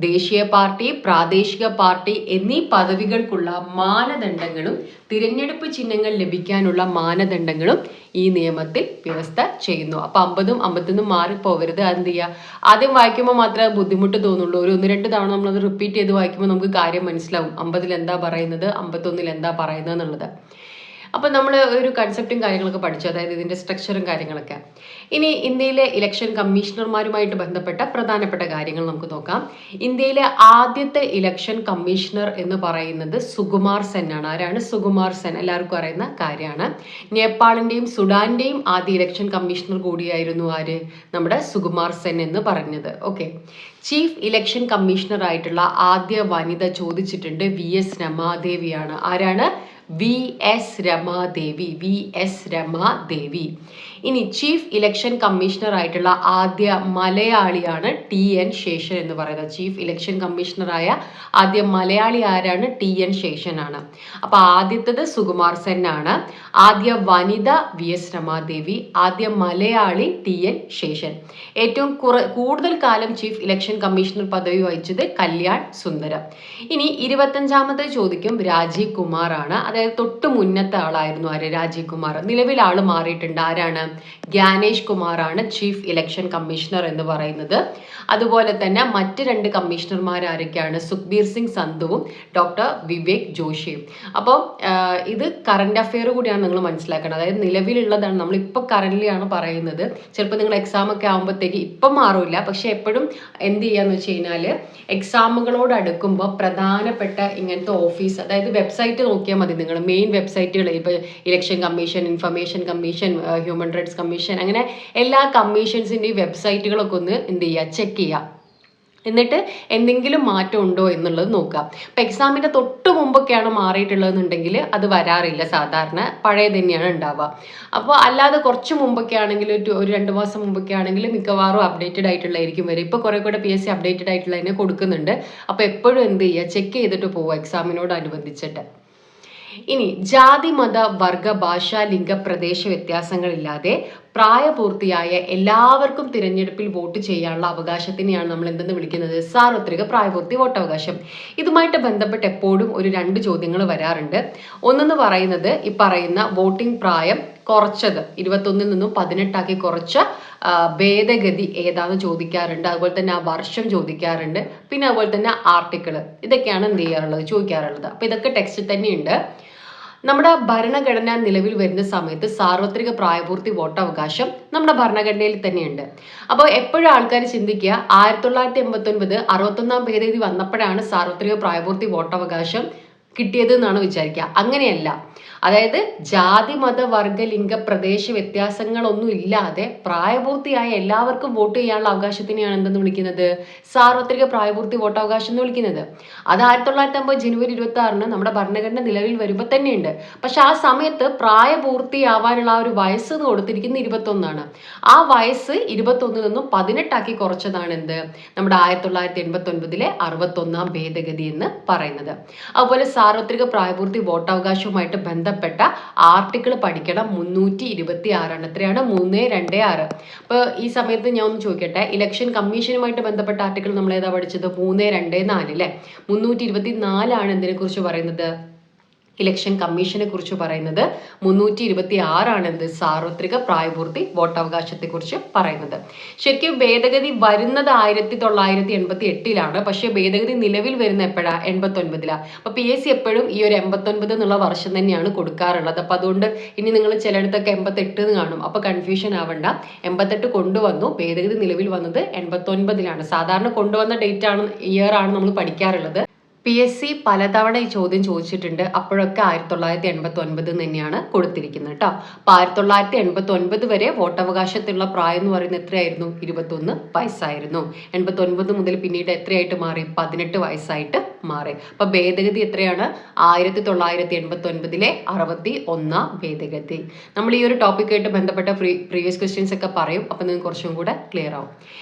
ദേശീയ പാർട്ടി, പ്രാദേശിക പാർട്ടി എന്നീ പദവികൾക്കുള്ള മാനദണ്ഡങ്ങളും തിരഞ്ഞെടുപ്പ് ചിഹ്നങ്ങൾ ലഭിക്കാനുള്ള മാനദണ്ഡങ്ങളും ഈ നിയമത്തിൽ വ്യവസ്ഥ ചെയ്യുന്നു. അപ്പൊ 50ഉം 51ഉം മാറിപ്പോവരുത്. എന്ത് ചെയ്യുക, ആദ്യം വായിക്കുമ്പോൾ മാത്രമേ ബുദ്ധിമുട്ട് തോന്നുള്ളൂ. ഒരു 1-2 തവണ നമ്മളത് റിപ്പീറ്റ് ചെയ്ത് വായിക്കുമ്പോൾ നമുക്ക് കാര്യം മനസ്സിലാവും. 50 എന്താ പറയുന്നത്, 51 എന്താ പറയുന്നത് എന്നുള്ളത്. അപ്പോൾ നമ്മൾ ഒരു കൺസെപ്റ്റും കാര്യങ്ങളൊക്കെ പഠിച്ചു, അതായത് ഇതിൻ്റെ സ്ട്രക്ചറും കാര്യങ്ങളൊക്കെ. ഇനി ഇന്ത്യയിലെ ഇലക്ഷൻ കമ്മീഷണർമാരുമായിട്ട് ബന്ധപ്പെട്ട പ്രധാനപ്പെട്ട കാര്യങ്ങൾ നമുക്ക് നോക്കാം. ഇന്ത്യയിലെ ആദ്യത്തെ ഇലക്ഷൻ കമ്മീഷണർ എന്ന് പറയുന്നത് സുകുമാർ സെൻ ആണ്. ആരാണ്? സുകുമാർ സെൻ, എല്ലാവർക്കും അറിയുന്ന കാര്യമാണ്. നേപ്പാളിന്റെയും സുഡാന്റെയും ആദ്യ ഇലക്ഷൻ കമ്മീഷണർ കൂടിയായിരുന്നു ആര്? നമ്മുടെ സുകുമാർ സെൻ എന്ന് പറഞ്ഞത്. ഓക്കെ. ചീഫ് ഇലക്ഷൻ കമ്മീഷണർ ആയിട്ടുള്ള ആദ്യ വനിത ചോദിച്ചിട്ടുണ്ട്, VS രമാദേവിയാണ്. ആരാണ്? VS രമാദേവി. ഇനി ചീഫ് ഇലക്ഷൻ കമ്മീഷണർ ആയിട്ടുള്ള ആദ്യ മലയാളിയാണ് TN ശേഷൻ എന്ന് പറയുന്നത്. ചീഫ് ഇലക്ഷൻ കമ്മീഷണറായ ആദ്യ മലയാളി ആരാണ്? TN ശേഷൻ ആണ്. അപ്പൊ ആദ്യത്തേത് സുകുമാർ സെൻ ആണ്, ആദ്യ വനിത VS രമാദേവി, ആദ്യ മലയാളി TN ശേഷൻ. ഏറ്റവും കൂടുതൽ കാലം ചീഫ് ഇലക്ഷൻ കമ്മീഷണർ പദവി വഹിച്ചത് കല്യാൺ സുന്ദരം. ഇനി 25ാമത്തെ ചോദിക്കും രാജീവ് കുമാർ ആണ്. അതായത് തൊട്ട് മുന്നത്തെ ആളായിരുന്നു ആര്? രാജീവ് കുമാർ. നിലവിൽ ആള് മാറിയിട്ടുണ്ട്. ആരാണ്? ജ്ഞാനേഷ് കുമാർ ആണ് ചീഫ് ഇലക്ഷൻ കമ്മീഷണർ എന്ന് പറയുന്നത്. അതുപോലെ തന്നെ മറ്റ് 2 കമ്മീഷണർമാർ ആരൊക്കെയാണ്? സുഖ്ബീർ സിംഗ് സന്ധുവും ഡോക്ടർ വിവേക് ജോഷിയും. അപ്പോൾ ഇത് കറന്റ് അഫെയർ കൂടിയാണ് നിങ്ങൾ മനസ്സിലാക്കണം. അതായത് നിലവിലുള്ളതാണ്, നമ്മളിപ്പോൾ കറന്റ്ലി ആണ് പറയുന്നത്. ചിലപ്പോൾ നിങ്ങൾ എക്സാം ഒക്കെ ആകുമ്പോഴത്തേക്ക് ഇപ്പം മാറില്ല, പക്ഷെ എപ്പോഴും എന്ത് ചെയ്യാന്ന് വെച്ച് കഴിഞ്ഞാൽ എക്സാമുകളോട് അടുക്കുമ്പോൾ പ്രധാനപ്പെട്ട ഇങ്ങനത്തെ ഓഫീസ്, അതായത് വെബ്സൈറ്റ് നോക്കിയാൽ മതി. നിങ്ങൾ മെയിൻ വെബ്സൈറ്റുകൾ, ഇപ്പോൾ election commission, information commission, human rights commission, അങ്ങനെ എല്ലാ കമ്മീഷൻസിൻ്റെയും വെബ്സൈറ്റുകളൊക്കെ ഒന്ന് എന്ത് ചെയ്യുക, ചെക്ക് ചെയ്യുക. എന്നിട്ട് എന്തെങ്കിലും മാറ്റം ഉണ്ടോ എന്നുള്ളത് നോക്കുക. അപ്പം എക്സാമിൻ്റെ തൊട്ട് മുമ്പൊക്കെയാണ് മാറിയിട്ടുള്ളതെന്നുണ്ടെങ്കിൽ അത് വരാറില്ല, സാധാരണ പഴയ തന്നെയാണ് ഉണ്ടാവുക. അപ്പോൾ അല്ലാതെ കുറച്ച് മുമ്പൊക്കെ ആണെങ്കിൽ ഒരു 2 മാസം മുമ്പൊക്കെ ആണെങ്കിൽ മിക്കവാറും അപ്ഡേറ്റഡ് ആയിട്ടുള്ളതായിരിക്കും വരും. ഇപ്പോൾ കുറേ കൂടെ PSC അപ്ഡേറ്റഡ് ആയിട്ടുള്ളതിനെ കൊടുക്കുന്നുണ്ട്. അപ്പോൾ എപ്പോഴും എന്ത് ചെയ്യുക, ചെക്ക് ചെയ്തിട്ട് പോവുക എക്സാമിനോടനുബന്ധിച്ചിട്ട്. ഇനി ജാതി മത വർഗ ഭാഷ ലിംഗ പ്രദേശ വ്യത്യാസങ്ങളില്ലാതെ പ്രായപൂർത്തിയായ എല്ലാവർക്കും തിരഞ്ഞെടുപ്പിൽ വോട്ട് ചെയ്യാനുള്ള അവകാശത്തിനെയാണ് നമ്മൾ എന്തെന്ന് വിളിക്കുന്നത്? സാർവത്രിക പ്രായപൂർത്തി വോട്ടവകാശം. ഇതുമായിട്ട് ബന്ധപ്പെട്ട് എപ്പോഴും ഒരു 2 ചോദ്യങ്ങൾ വരാറുണ്ട്. ഒന്നെന്ന് പറയുന്നത് ഈ പറയുന്ന വോട്ടിംഗ് പ്രായം കുറച്ചത് 21-ൽ നിന്നും 18 കുറച്ച ഭേദഗതി ഏതാന്ന് ചോദിക്കാറുണ്ട്. അതുപോലെ തന്നെ ആ വർഷം ചോദിക്കാറുണ്ട്. പിന്നെ അതുപോലെ തന്നെ ആർട്ടിക്കിള്, ഇതൊക്കെയാണ് എന്ത് ചെയ്യാറുള്ളത്, ചോദിക്കാറുള്ളത്. അപ്പൊ ഇതൊക്കെ ടെക്സ്റ്റിൽ തന്നെയുണ്ട്. നമ്മുടെ ഭരണഘടന നിലവിൽ വരുന്ന സമയത്ത് സാർവത്രിക പ്രായപൂർത്തി വോട്ടവകാശം നമ്മുടെ ഭരണഘടനയിൽ തന്നെയുണ്ട്. അപ്പോൾ എപ്പോഴും ആൾക്കാർ ചിന്തിക്കുക 1989 61ാം ഭേദഗതി വന്നപ്പോഴാണ് സാർവത്രിക പ്രായപൂർത്തി വോട്ടവകാശം കിട്ടിയത് എന്നാണ് വിചാരിക്കുക. അങ്ങനെയല്ല. അതായത് ജാതി മത വർഗ ലിംഗ പ്രദേശ വ്യത്യാസങ്ങളൊന്നും ഇല്ലാതെ പ്രായപൂർത്തിയായ എല്ലാവർക്കും വോട്ട് ചെയ്യാനുള്ള അവകാശത്തിനെയാണ് എന്തെന്ന് വിളിക്കുന്നത്? സാർവത്രിക പ്രായപൂർത്തി വോട്ടവകാശം എന്ന് വിളിക്കുന്നത്. അത് 1950 ജനുവരി 26-ന് നമ്മുടെ ഭരണഘടന നിലവിൽ വരുമ്പോൾ തന്നെയുണ്ട്. പക്ഷെ ആ സമയത്ത് പ്രായപൂർത്തിയാവാനുള്ള ആ ഒരു വയസ്സ് എന്ന് കൊടുത്തിരിക്കുന്നത് 21 ആ വയസ്സ് 21-ൽ നിന്നും 18 കുറച്ചതാണ് എന്ത്? നമ്മുടെ 1989-ലെ 61ാം ഭേദഗതി എന്ന് പറയുന്നത്. അതുപോലെ സാർവത്രിക പ്രായപൂർത്തി വോട്ടവകാശവുമായിട്ട് ബന്ധപ്പെട്ട ആർട്ടിക്കിൾ പഠിക്കണം. 326 എത്രയാണ്? 326. അപ്പോൾ ഈ സമയത്ത് ഞാൻ ഒന്ന് ചോദിക്കട്ടെ, ഇലക്ഷൻ കമ്മീഷനുമായിട്ട് ബന്ധപ്പെട്ട ആർട്ടിക്കിൾ നമ്മൾ ഏതാ പഠിച്ചത്? 324 അല്ലേ? 324 എന്തിനെ കുറിച്ച് പറയുന്നത്? ഇലക്ഷൻ കമ്മീഷനെ കുറിച്ച് പറയുന്നത്. 326 എന്ത്? സാർവത്രിക പ്രായപൂർത്തി വോട്ടവകാശത്തെ കുറിച്ച് പറയുന്നത്. ശരിക്കും ഭേദഗതി വരുന്നത് 1988-ലാണ്. പക്ഷെ ഭേദഗതി നിലവിൽ വരുന്ന എപ്പോഴാ? 89-ലാണ്. അപ്പൊ PSC എപ്പോഴും ഈ ഒരു 89 എന്നുള്ള വർഷം തന്നെയാണ് കൊടുക്കാറുള്ളത്. അപ്പൊ അതുകൊണ്ട് ഇനി നിങ്ങൾ ചിലയിടത്തൊക്കെ 88 എന്ന് കാണും. അപ്പൊ കൺഫ്യൂഷൻ ആവണ്ട. 88 കൊണ്ടുവന്നു. ഭേദഗതി നിലവിൽ വന്നത് 89-ലാണ്. സാധാരണ കൊണ്ടുവന്ന ഡേറ്റ് ആണ്, ഇയർ ആണ് നമ്മൾ പഠിക്കാറുള്ളത്. PSC പലതവണ ഈ ചോദ്യം ചോദിച്ചിട്ടുണ്ട്. അപ്പോഴൊക്കെ 1989 തന്നെയാണ് കൊടുത്തിരിക്കുന്നത് കേട്ടോ. അപ്പൊ 1989 വരെ വോട്ടവകാശത്തിലുള്ള പ്രായം എന്ന് പറയുന്നത് എത്രയായിരുന്നു? 21 വയസ്സായിരുന്നു. 89 മുതൽ പിന്നീട് എത്രയായിട്ട് മാറി? 18 വയസ്സായിട്ട് മാറി. അപ്പൊ ഭേദഗതി എത്രയാണ്? 1989-ലെ 61ാം ഭേദഗതി. നമ്മൾ ഈ ഒരു ടോപ്പിക്കായിട്ട് ബന്ധപ്പെട്ട പ്രീവിയസ് ക്വസ്റ്റ്യൻസ് ഒക്കെ പറയും. അപ്പൊ നിങ്ങൾക്ക് കുറച്ചും കൂടെ ക്ലിയർ ആവും.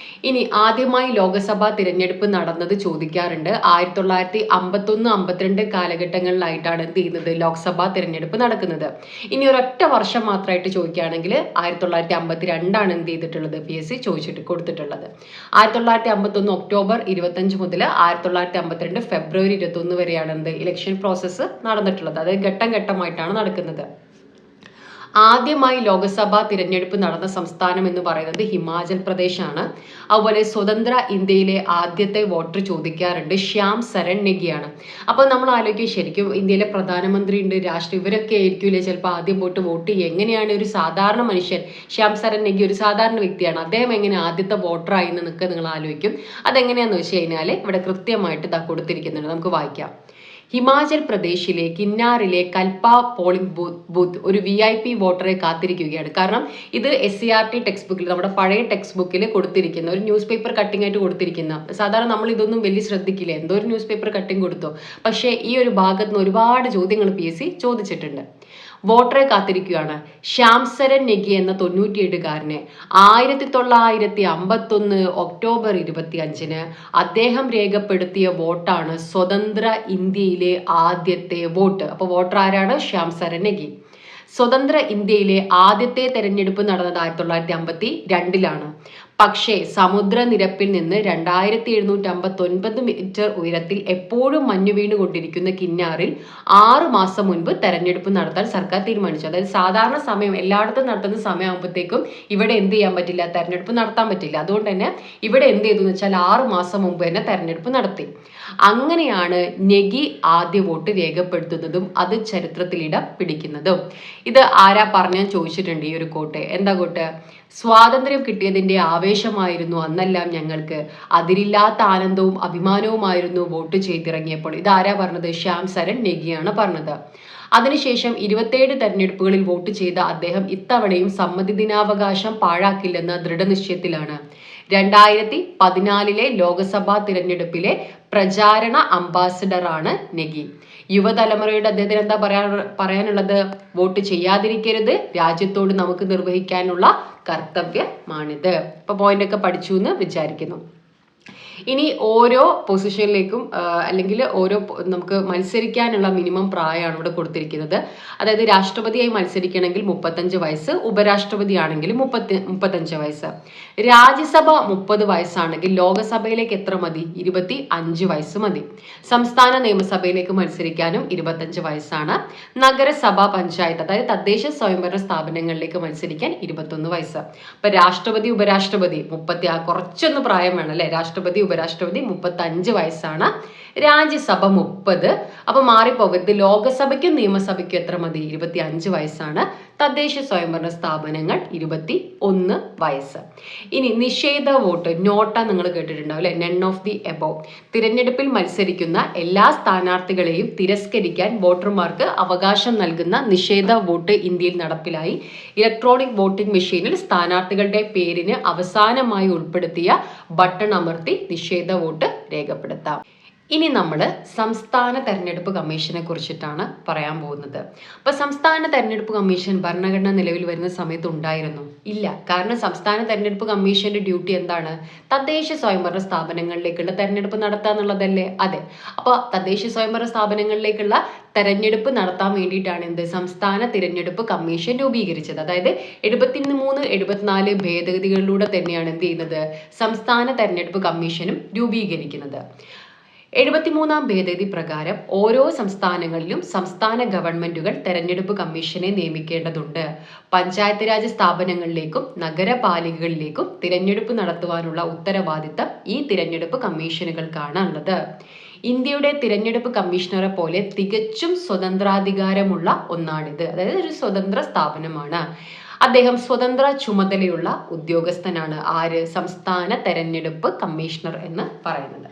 ഇനി ആദ്യമായി ലോക്സഭാ തിരഞ്ഞെടുപ്പ് നടന്നത് ചോദിക്കാറുണ്ട്. 1951-52 കാലഘട്ടങ്ങളിലായിട്ടാണ് എന്ത് ചെയ്യുന്നത്? ലോക്സഭാ തിരഞ്ഞെടുപ്പ് നടക്കുന്നത്. ഇനി ഒരൊറ്റ വർഷം മാത്രമായിട്ട് ചോദിക്കുകയാണെങ്കിൽ 1952 എന്ത് ചെയ്തിട്ടുള്ളത്? PSC ചോദിച്ചിട്ട് കൊടുത്തിട്ടുള്ളത്. 1951 ഒക്ടോബർ 25 മുതൽ 1952 ഫെബ്രുവരി 21 വരെയാണ് എന്ത്? ഇലക്ഷൻ പ്രോസസ്സ് നടന്നിട്ടുള്ളത്. അതായത് ഘട്ടം ഘട്ടമായിട്ടാണ് നടക്കുന്നത്. ആദ്യമായി ലോക്സഭാ തിരഞ്ഞെടുപ്പ് നടന്ന സംസ്ഥാനം എന്ന് പറയുന്നത് ഹിമാചൽ പ്രദേശാണ്. അതുപോലെ സ്വതന്ത്ര ഇന്ത്യയിലെ ആദ്യത്തെ വോട്ടർ ചോദിക്കാറുണ്ട് ശ്യാം സരൺ നെഗിയാണ്. അപ്പോൾ നമ്മൾ ആലോചിക്കും, ശരിക്കും ഇന്ത്യയിലെ പ്രധാനമന്ത്രി ഉണ്ട്, ഇവരൊക്കെ ആയിരിക്കില്ലേ ചിലപ്പോൾ ആദ്യം പോയിട്ട് വോട്ട് ചെയ്യുക. എങ്ങനെയാണ് ഒരു സാധാരണ മനുഷ്യൻ, ശ്യാം സരൺ നെഗി ഒരു സാധാരണ വ്യക്തിയാണ്, അദ്ദേഹം എങ്ങനെ ആദ്യത്തെ വോട്ടറായി എന്ന് നിങ്ങൾ ആലോചിക്കും. അതെങ്ങനെയാന്ന് വെച്ച് കഴിഞ്ഞാൽ ഇവിടെ കൃത്യമായിട്ട് ഇതാ കൊടുത്തിരിക്കുന്നുണ്ട്, നമുക്ക് വായിക്കാം. ഹിമാചൽ പ്രദേശിലെ കിന്നാറിലെ കൽപ്പ പോളിംഗ് ബൂത്ത് ഒരു VIP വോട്ടറെ കാത്തിരിക്കുകയാണ്. കാരണം ഇത് SCRT ടെക്സ്റ്റ് ബുക്കിൽ, നമ്മുടെ പഴയ ടെക്സ്റ്റ് ബുക്കിൽ കൊടുത്തിരിക്കുന്ന ഒരു ന്യൂസ് പേപ്പർ കട്ടിംഗ് ആയിട്ട് കൊടുത്തിരിക്കുന്ന, സാധാരണ നമ്മൾ ഇതൊന്നും വലിയ ശ്രദ്ധിക്കില്ല, എന്തോ ഒരു ന്യൂസ് പേപ്പർ കട്ടിംഗ് കൊടുത്തോ, പക്ഷേ ഈ ഒരു ഭാഗത്ത് നിന്ന് ഒരുപാട് ചോദ്യങ്ങൾ PSC ചോദിച്ചിട്ടുണ്ട്. വോട്ടറെ കാത്തിരിക്കുകയാണ്. ശ്യാം സരൺ നെഗി എന്ന 97കാരനെ 1951 ഒക്ടോബർ 25 അദ്ദേഹം രേഖപ്പെടുത്തിയ വോട്ടാണ് സ്വതന്ത്ര ഇന്ത്യയിലെ ആദ്യത്തെ വോട്ട്. അപ്പോൾ വോട്ടർ ആരാണ്? ശ്യാം സരൺ നെഗി. സ്വതന്ത്ര ഇന്ത്യയിലെ ആദ്യത്തെ തെരഞ്ഞെടുപ്പ് നടന്നത് 1952 പക്ഷേ സമുദ്രനിരപ്പിൽ നിന്ന് 2759 മീറ്റർ ഉയരത്തിൽ എപ്പോഴും മഞ്ഞു വീണുകൊണ്ടിരിക്കുന്ന കിന്നാറിൽ 6 മാസം മുൻപ് തെരഞ്ഞെടുപ്പ് നടത്താൻ സർക്കാർ തീരുമാനിച്ചു. അതായത് സാധാരണ സമയം എല്ലായിടത്തും നടത്തുന്ന സമയമാകുമ്പോഴത്തേക്കും ഇവിടെ എന്ത് ചെയ്യാൻ പറ്റില്ല, തെരഞ്ഞെടുപ്പ് നടത്താൻ പറ്റില്ല. അതുകൊണ്ട് തന്നെ ഇവിടെ എന്ത് ചെയ്തു എന്ന് വെച്ചാൽ 6 മാസം മുമ്പ് തന്നെ തെരഞ്ഞെടുപ്പ് നടത്തി. അങ്ങനെയാണ് നെഗി ആദ്യ വോട്ട് രേഖപ്പെടുത്തുന്നതും അത് ചരിത്രത്തിൽ ഇടം പിടിക്കുന്നതും. ഇത് ആരാ പറഞ്ഞാൽ ചോദിച്ചിട്ടുണ്ട് ഈ ഒരു കോട്ട്. എന്താ കോട്ട്? സ്വാതന്ത്ര്യം കിട്ടിയതിന്റെ ആവേശമായിരുന്നു അന്നെല്ലാം ഞങ്ങൾക്ക്, അതിരില്ലാത്ത ആനന്ദവും അഭിമാനവുമായിരുന്നു വോട്ട് ചെയ്തിറങ്ങിയപ്പോൾ. ഇത് ആരാ പറഞ്ഞത്? ശ്യാം സരൺ നെഗിയാണ് പറഞ്ഞത്. അതിനുശേഷം 27 തെരഞ്ഞെടുപ്പുകളിൽ വോട്ട് ചെയ്ത അദ്ദേഹം ഇത്തവണയും സമ്മതിദിനാവകാശം പാഴാക്കില്ലെന്ന ദൃഢനിശ്ചയത്തിലാണ്. 2014 ലോക്സഭാ തിരഞ്ഞെടുപ്പിലെ പ്രചാരണ അംബാസിഡറാണ് നെഗി. യുവതലമുറയുടെ അദ്ദേഹത്തിന് എന്താ പറയാനുള്ളത്? വോട്ട് ചെയ്യാതിരിക്കരുത്, രാജ്യത്തോട് നമുക്ക് നിർവഹിക്കാനുള്ള കർത്തവ്യമാണിത്. ഇപ്പൊ പോയിന്റ് ഒക്കെ പഠിച്ചു എന്ന് വിചാരിക്കുന്നു. ഇനി ഓരോ പൊസിഷനിലേക്കും അല്ലെങ്കിൽ ഓരോ നമുക്ക് മത്സരിക്കാനുള്ള മിനിമം പ്രായമാണ് ഇവിടെ കൊടുത്തിരിക്കുന്നത്. അതായത് രാഷ്ട്രപതിയായി മത്സരിക്കണമെങ്കിൽ 35 വയസ്സ്, ഉപരാഷ്ട്രപതി ആണെങ്കിൽ 35 വയസ്സ്. രാജ്യസഭ 30 വയസ്സാണെങ്കിൽ ലോകസഭയിലേക്ക് എത്ര മതി? 25 വയസ്സ് മതി. സംസ്ഥാന നിയമസഭയിലേക്ക് മത്സരിക്കാനും 25 വയസ്സാണ്. നഗരസഭ, പഞ്ചായത്ത് അതായത് തദ്ദേശ സ്വയംഭരണ സ്ഥാപനങ്ങളിലേക്ക് മത്സരിക്കാൻ 21 വയസ്സ്. ഇപ്പൊ രാഷ്ട്രപതി ഉപരാഷ്ട്രപതി 30, കുറച്ചൊന്ന് പ്രായം വേണം അല്ലെ. രാഷ്ട്രപതി ഉപരാഷ്ട്രപതി 35 വയസ്സാണ്. രാജ്യസഭ 30. അപ്പൊ മാറിപ്പോകരുത്. ലോകസഭയ്ക്കും നിയമസഭയ്ക്കും എത്ര മതി? 25 വയസ്സാണ്. തദ്ദേശ സ്വയംഭരണ സ്ഥാപനങ്ങൾ 21 വയസ്സ്. ഇനി നിഷേധ വോട്ട്, നോട്ട നിങ്ങൾ കേട്ടിട്ടുണ്ടാവും അല്ലെ, നൺ ഓഫ് ദി എബോവ്. തിരഞ്ഞെടുപ്പിൽ മത്സരിക്കുന്ന എല്ലാ സ്ഥാനാർത്ഥികളെയും തിരസ്കരിക്കാൻ വോട്ടർമാർക്ക് അവകാശം നൽകുന്ന നിഷേധ വോട്ട് ഇന്ത്യയിൽ നടപ്പിലായി. ഇലക്ട്രോണിക് വോട്ടിംഗ് മെഷീനിൽ സ്ഥാനാർത്ഥികളുടെ പേരിന് അവസാനമായി ഉൾപ്പെടുത്തിയ ബട്ടൺ അമർത്തി നിഷേധ വോട്ട് രേഖപ്പെടുത്താം. ഇനി നമ്മൾ സംസ്ഥാന തെരഞ്ഞെടുപ്പ് കമ്മീഷനെ കുറിച്ചിട്ടാണ് പറയാൻ പോകുന്നത്. അപ്പൊ സംസ്ഥാന തെരഞ്ഞെടുപ്പ് കമ്മീഷൻ ഭരണഘടന നിലവിൽ വരുന്ന സമയത്ത് ഉണ്ടായിരുന്നു? ഇല്ല. കാരണം സംസ്ഥാന തെരഞ്ഞെടുപ്പ് കമ്മീഷന്റെ ഡ്യൂട്ടി എന്താണ്? തദ്ദേശ സ്വയംഭരണ സ്ഥാപനങ്ങളിലേക്കുള്ള തെരഞ്ഞെടുപ്പ് നടത്തുക എന്നുള്ളതല്ലേ? അതെ. അപ്പോൾ തദ്ദേശ സ്വയംഭരണ സ്ഥാപനങ്ങളിലേക്കുള്ള തെരഞ്ഞെടുപ്പ് നടത്താൻ വേണ്ടിയിട്ടാണ് എന്ത് സംസ്ഥാന തിരഞ്ഞെടുപ്പ് കമ്മീഷൻ രൂപീകരിച്ചത്. അതായത് 73, 74 ഭേദഗതികളിലൂടെ തന്നെയാണ് എന്ത് ചെയ്യുന്നത് സംസ്ഥാന തെരഞ്ഞെടുപ്പ് കമ്മീഷനും രൂപീകരിക്കുന്നത്. 73ാം ഭേദഗതി പ്രകാരം ഓരോ സംസ്ഥാനങ്ങളിലും സംസ്ഥാന ഗവൺമെന്റുകൾ തെരഞ്ഞെടുപ്പ് കമ്മീഷനെ നിയമിക്കേണ്ടതുണ്ട്. പഞ്ചായത്ത് രാജ് സ്ഥാപനങ്ങളിലേക്കും നഗരപാലികകളിലേക്കും തിരഞ്ഞെടുപ്പ് നടത്തുവാനുള്ള ഉത്തരവാദിത്തം ഈ തിരഞ്ഞെടുപ്പ് കമ്മീഷനുകൾക്കാണ് ഉള്ളത്. ഇന്ത്യയുടെ തിരഞ്ഞെടുപ്പ് കമ്മീഷണറെ പോലെ തികച്ചും സ്വതന്ത്രാധികാരമുള്ള ഒന്നാണിത്. അതായത് ഒരു സ്വതന്ത്ര സ്ഥാപനമാണ്. അദ്ദേഹം സ്വതന്ത്ര ചുമതലയുള്ള ഉദ്യോഗസ്ഥനാണ്. ആര്? സംസ്ഥാന തെരഞ്ഞെടുപ്പ് കമ്മീഷണർ എന്ന് പറയുന്നത്.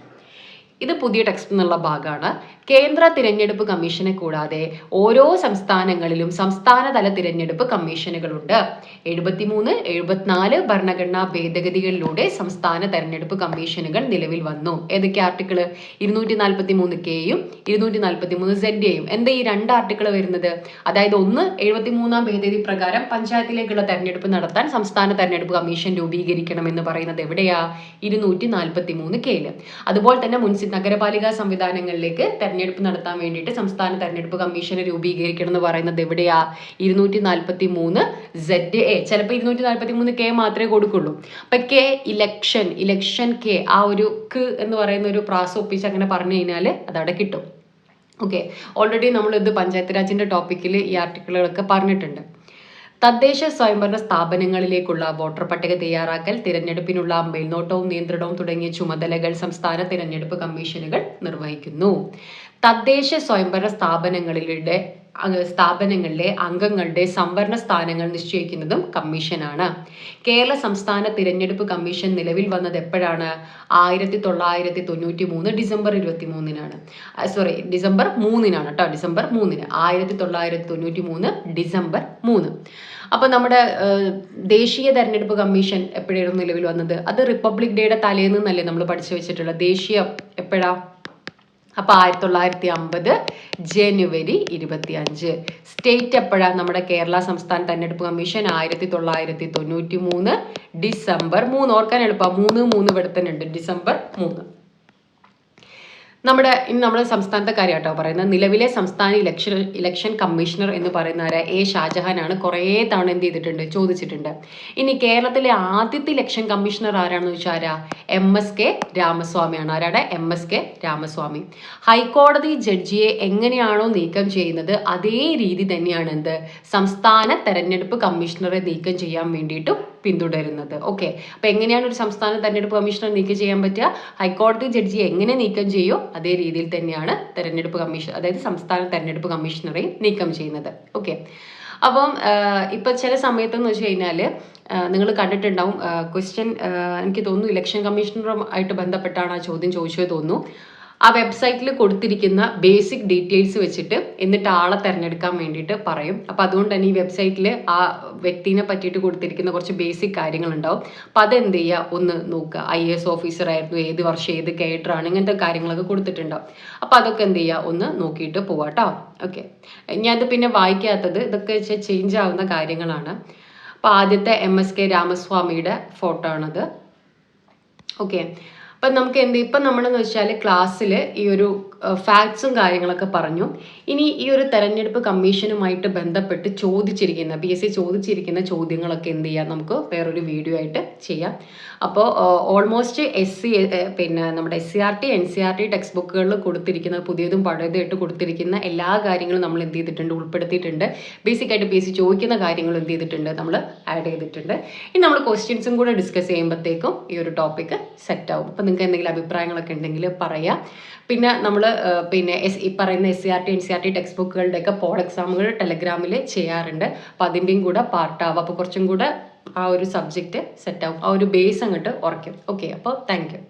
ഇത് പുതിയ ടെക്സ്റ്റ് എന്നുള്ള ഭാഗമാണ്. കേന്ദ്ര തിരഞ്ഞെടുപ്പ് കമ്മീഷനെ കൂടാതെ ഓരോ സംസ്ഥാനങ്ങളിലും സംസ്ഥാനതല തിരഞ്ഞെടുപ്പ് കമ്മീഷനുകളുണ്ട്. 73, 74 ഭരണഘടനാ ഭേദഗതികളിലൂടെ സംസ്ഥാന തെരഞ്ഞെടുപ്പ് കമ്മീഷനുകൾ നിലവിൽ വന്നു. ഏതൊക്കെ ആർട്ടിക്കിൾ? 243Kയും 243ZAയും. എന്താ ഈ 2 ആർട്ടിക്കിൾ വരുന്നത്? അതായത് ഒന്ന് 73ാം ഭേദഗതി പ്രകാരം പഞ്ചായത്തിലേക്കുള്ള തെരഞ്ഞെടുപ്പ് നടത്താൻ സംസ്ഥാന തെരഞ്ഞെടുപ്പ് കമ്മീഷൻ രൂപീകരിക്കണം എന്ന് പറയുന്നത് എവിടെയാ? 243Kയില്. അതുപോലെ തന്നെ നഗരപാലിക സംവിധാനങ്ങളിലേക്ക് തെരഞ്ഞെടുപ്പ് നടത്താൻ വേണ്ടിയിട്ട് സംസ്ഥാന തെരഞ്ഞെടുപ്പ് കമ്മീഷനെ രൂപീകരിക്കണം എന്ന് പറയുന്നത് എവിടെയാ? 243ZA. ചിലപ്പോൾ 243K മാത്രമേ കൊടുക്കുള്ളൂ. അപ്പൊ ഇലക്ഷൻ K, ആ ഒരു ക്ക് എന്ന് പറയുന്ന ഒരു പ്രാസം ഒപ്പിച്ച് അങ്ങനെ പറഞ്ഞു കഴിഞ്ഞാൽ അതവിടെ കിട്ടും. ഓക്കെ, ഓൾറെഡി നമ്മൾ ഇത് പഞ്ചായത്ത് രാജിന്റെ ടോപ്പിക്കിൽ ഈ ആർട്ടിക്കിളുകളൊക്കെ പറഞ്ഞിട്ടുണ്ട്. തദ്ദേശ സ്വയംഭരണ സ്ഥാപനങ്ങളിലേക്കുള്ള വോട്ടർ പട്ടിക തയ്യാറാക്കൽ, തിരഞ്ഞെടുപ്പിനുള്ള മേൽനോട്ടവും നിയന്ത്രണവും തുടങ്ങിയ ചുമതലകൾ സംസ്ഥാന തിരഞ്ഞെടുപ്പ് കമ്മീഷനുകൾ നിർവഹിക്കുന്നു. തദ്ദേശ സ്വയംഭരണ സ്ഥാപനങ്ങളിലെ അംഗങ്ങളുടെ സംവരണ സ്ഥാനങ്ങൾ നിശ്ചയിക്കുന്നതും കമ്മീഷനാണ്. കേരള സംസ്ഥാന തിരഞ്ഞെടുപ്പ് കമ്മീഷൻ നിലവിൽ വന്നത് എപ്പോഴാണ്? 1993 ഡിസംബർ 23-നാണ്. ഡിസംബർ 3-നാണ് കേട്ടോ. ഡിസംബർ 3-ന് 1993 ഡിസംബർ 3. അപ്പൊ നമ്മുടെ ദേശീയ തെരഞ്ഞെടുപ്പ് കമ്മീഷൻ എപ്പോഴായിരുന്നു നിലവിൽ വന്നത്? അത് റിപ്പബ്ലിക് ഡേയുടെ തലേന്ന് എന്നല്ലേ നമ്മൾ പഠിച്ചു വെച്ചിട്ടുള്ള. ദേശീയ എപ്പോഴാ? അപ്പൊ 1950 ജനുവരി 25. സ്റ്റേറ്റ് എപ്പോഴാ? നമ്മുടെ കേരള സംസ്ഥാന തെരഞ്ഞെടുപ്പ് കമ്മീഷൻ 1993 ഡിസംബർ 3. ഓർക്കാൻ എളുപ്പം, 3 ഇവിടെ തന്നെ ഉണ്ട്. ഡിസംബർ 3. നമ്മുടെ സംസ്ഥാനത്തെ കാര്യമാട്ടോ പറയുന്നത്. നിലവിലെ സംസ്ഥാന ഇലക്ഷൻ കമ്മീഷണർ എന്ന് പറയുന്ന എ ഷാജഹാനാണ്. കുറേ തവണ എന്ത് ചെയ്തിട്ടുണ്ട്? ചോദിച്ചിട്ടുണ്ട്. ഇനി കേരളത്തിലെ ആദ്യത്തെ ഇലക്ഷൻ കമ്മീഷണർ ആരാണെന്ന് വെച്ചാൽ MSK രാമസ്വാമിയാണ്. ആരാടെ? MSK രാമസ്വാമി. ഹൈക്കോടതി ജഡ്ജിയെ എങ്ങനെയാണോ നീക്കം ചെയ്യുന്നത് അതേ രീതി തന്നെയാണ് എന്ത് സംസ്ഥാന തെരഞ്ഞെടുപ്പ് കമ്മീഷണറെ നീക്കം ചെയ്യാൻ വേണ്ടിയിട്ടും പിന്തുടരുന്നത്. ഓക്കെ, അപ്പൊ എങ്ങനെയാണ് ഒരു സംസ്ഥാന തെരഞ്ഞെടുപ്പ് കമ്മീഷണർ നീക്കം ചെയ്യാൻ പറ്റുക? ഹൈക്കോടതി ജഡ്ജിയെ എങ്ങനെ നീക്കം ചെയ്യോ അതേ രീതിയിൽ തന്നെയാണ് തെരഞ്ഞെടുപ്പ് കമ്മീഷൻ, അതായത് സംസ്ഥാന തെരഞ്ഞെടുപ്പ് കമ്മീഷണറെ നീക്കം ചെയ്യുന്നത്. ഓക്കെ, അപ്പം ഇപ്പൊ ചില സമയത്തെന്ന് വെച്ച് കഴിഞ്ഞാൽ നിങ്ങൾ കണ്ടിട്ടുണ്ടാവും ക്വസ്റ്റ്യൻ, എനിക്ക് തോന്നുന്നു ഇലക്ഷൻ കമ്മീഷണറുമായിട്ട് ബന്ധപ്പെട്ടാണ് ആ ചോദ്യം ചോദിച്ചത് തോന്നുന്നു. ആ വെബ്സൈറ്റിൽ കൊടുത്തിരിക്കുന്ന ബേസിക് ഡീറ്റെയിൽസ് വെച്ചിട്ട് എന്നിട്ട് ആളെ തിരഞ്ഞെടുക്കാൻ വേണ്ടിയിട്ട് പറയും. അപ്പം അതുകൊണ്ട് തന്നെ ഈ വെബ്സൈറ്റിൽ ആ വ്യക്തിനെ പറ്റിയിട്ട് കൊടുത്തിരിക്കുന്ന കുറച്ച് ബേസിക് കാര്യങ്ങളുണ്ടാവും. അപ്പം അതെന്ത് ചെയ്യുക, ഒന്ന് നോക്കുക. IAS ഓഫീസർ ആയിരുന്നു, ഏത് വർഷം, ഏത് കേഡറാണ്, ഇങ്ങനത്തെ കാര്യങ്ങളൊക്കെ കൊടുത്തിട്ടുണ്ടാവും. അപ്പം അതൊക്കെ എന്ത് ചെയ്യുക, ഒന്ന് നോക്കിയിട്ട് പോവാട്ടോ. ഓക്കെ, ഞാനത് പിന്നെ വായിക്കാത്തത് ഇതൊക്കെ വെച്ച് ചേഞ്ച് ആവുന്ന കാര്യങ്ങളാണ്. അപ്പം ആദ്യത്തെ MSK രാമസ്വാമിയുടെ ഫോട്ടോ ആണത്. ഓക്കെ, അപ്പം നമുക്ക് ഇപ്പം നമ്മളെന്ന് വെച്ചാൽ ക്ലാസ്സിൽ ഈ ഒരു ഫാക്ട്സും കാര്യങ്ങളൊക്കെ പറഞ്ഞു. ഇനി ഈ ഒരു തെരഞ്ഞെടുപ്പ് കമ്മീഷനുമായിട്ട് ബന്ധപ്പെട്ട് ചോദിച്ചിരിക്കുന്ന PSC ചോദിച്ചിരിക്കുന്ന ചോദ്യങ്ങളൊക്കെ എന്ത് ചെയ്യാം, നമുക്ക് വേറൊരു വീഡിയോ ആയിട്ട് ചെയ്യാം. അപ്പോൾ ഓൾമോസ്റ്റ് പിന്നെ നമ്മുടെ SCRT NCRT ടെക്സ്റ്റ് ബുക്കുകളിൽ കൊടുത്തിരിക്കുന്ന പുതിയതും പഴയതായിട്ട് കൊടുത്തിരിക്കുന്ന എല്ലാ കാര്യങ്ങളും നമ്മൾ എന്ത് ചെയ്തിട്ടുണ്ട്, ഉൾപ്പെടുത്തിയിട്ടുണ്ട്. ബേസിക്കായിട്ട് PSC ചോദിക്കുന്ന കാര്യങ്ങൾ എന്ത് ചെയ്തിട്ടുണ്ട്, നമ്മൾ ആഡ് ചെയ്തിട്ടുണ്ട്. ഇനി നമ്മൾ ക്വസ്റ്റ്യൻസും കൂടെ ഡിസ്കസ് ചെയ്യുമ്പോഴത്തേക്കും ഈ ഒരു ടോപ്പിക്ക് സെറ്റ് ആവും. അപ്പം നിങ്ങൾക്ക് എന്തെങ്കിലും അഭിപ്രായങ്ങളൊക്കെ ഉണ്ടെങ്കിൽ പറയാം. പിന്നെ നമ്മൾ ഈ പറയുന്ന SCRT NCRT ടെക്സ്റ്റ് ബുക്കുകളുടെയൊക്കെ പോൾ എക്സാമുകൾ ടെലഗ്രാമിൽ ചെയ്യാറുണ്ട്. അപ്പം അതിൻ്റെയും കൂടെ പാർട്ടാവും. അപ്പോൾ കുറച്ചും കൂടെ ആ ഒരു സബ്ജക്റ്റ് സെറ്റ് ആവും, ആ ഒരു ബേസ് അങ്ങോട്ട് ഉറയ്ക്കും. ഓക്കെ, അപ്പോൾ താങ്ക് യു.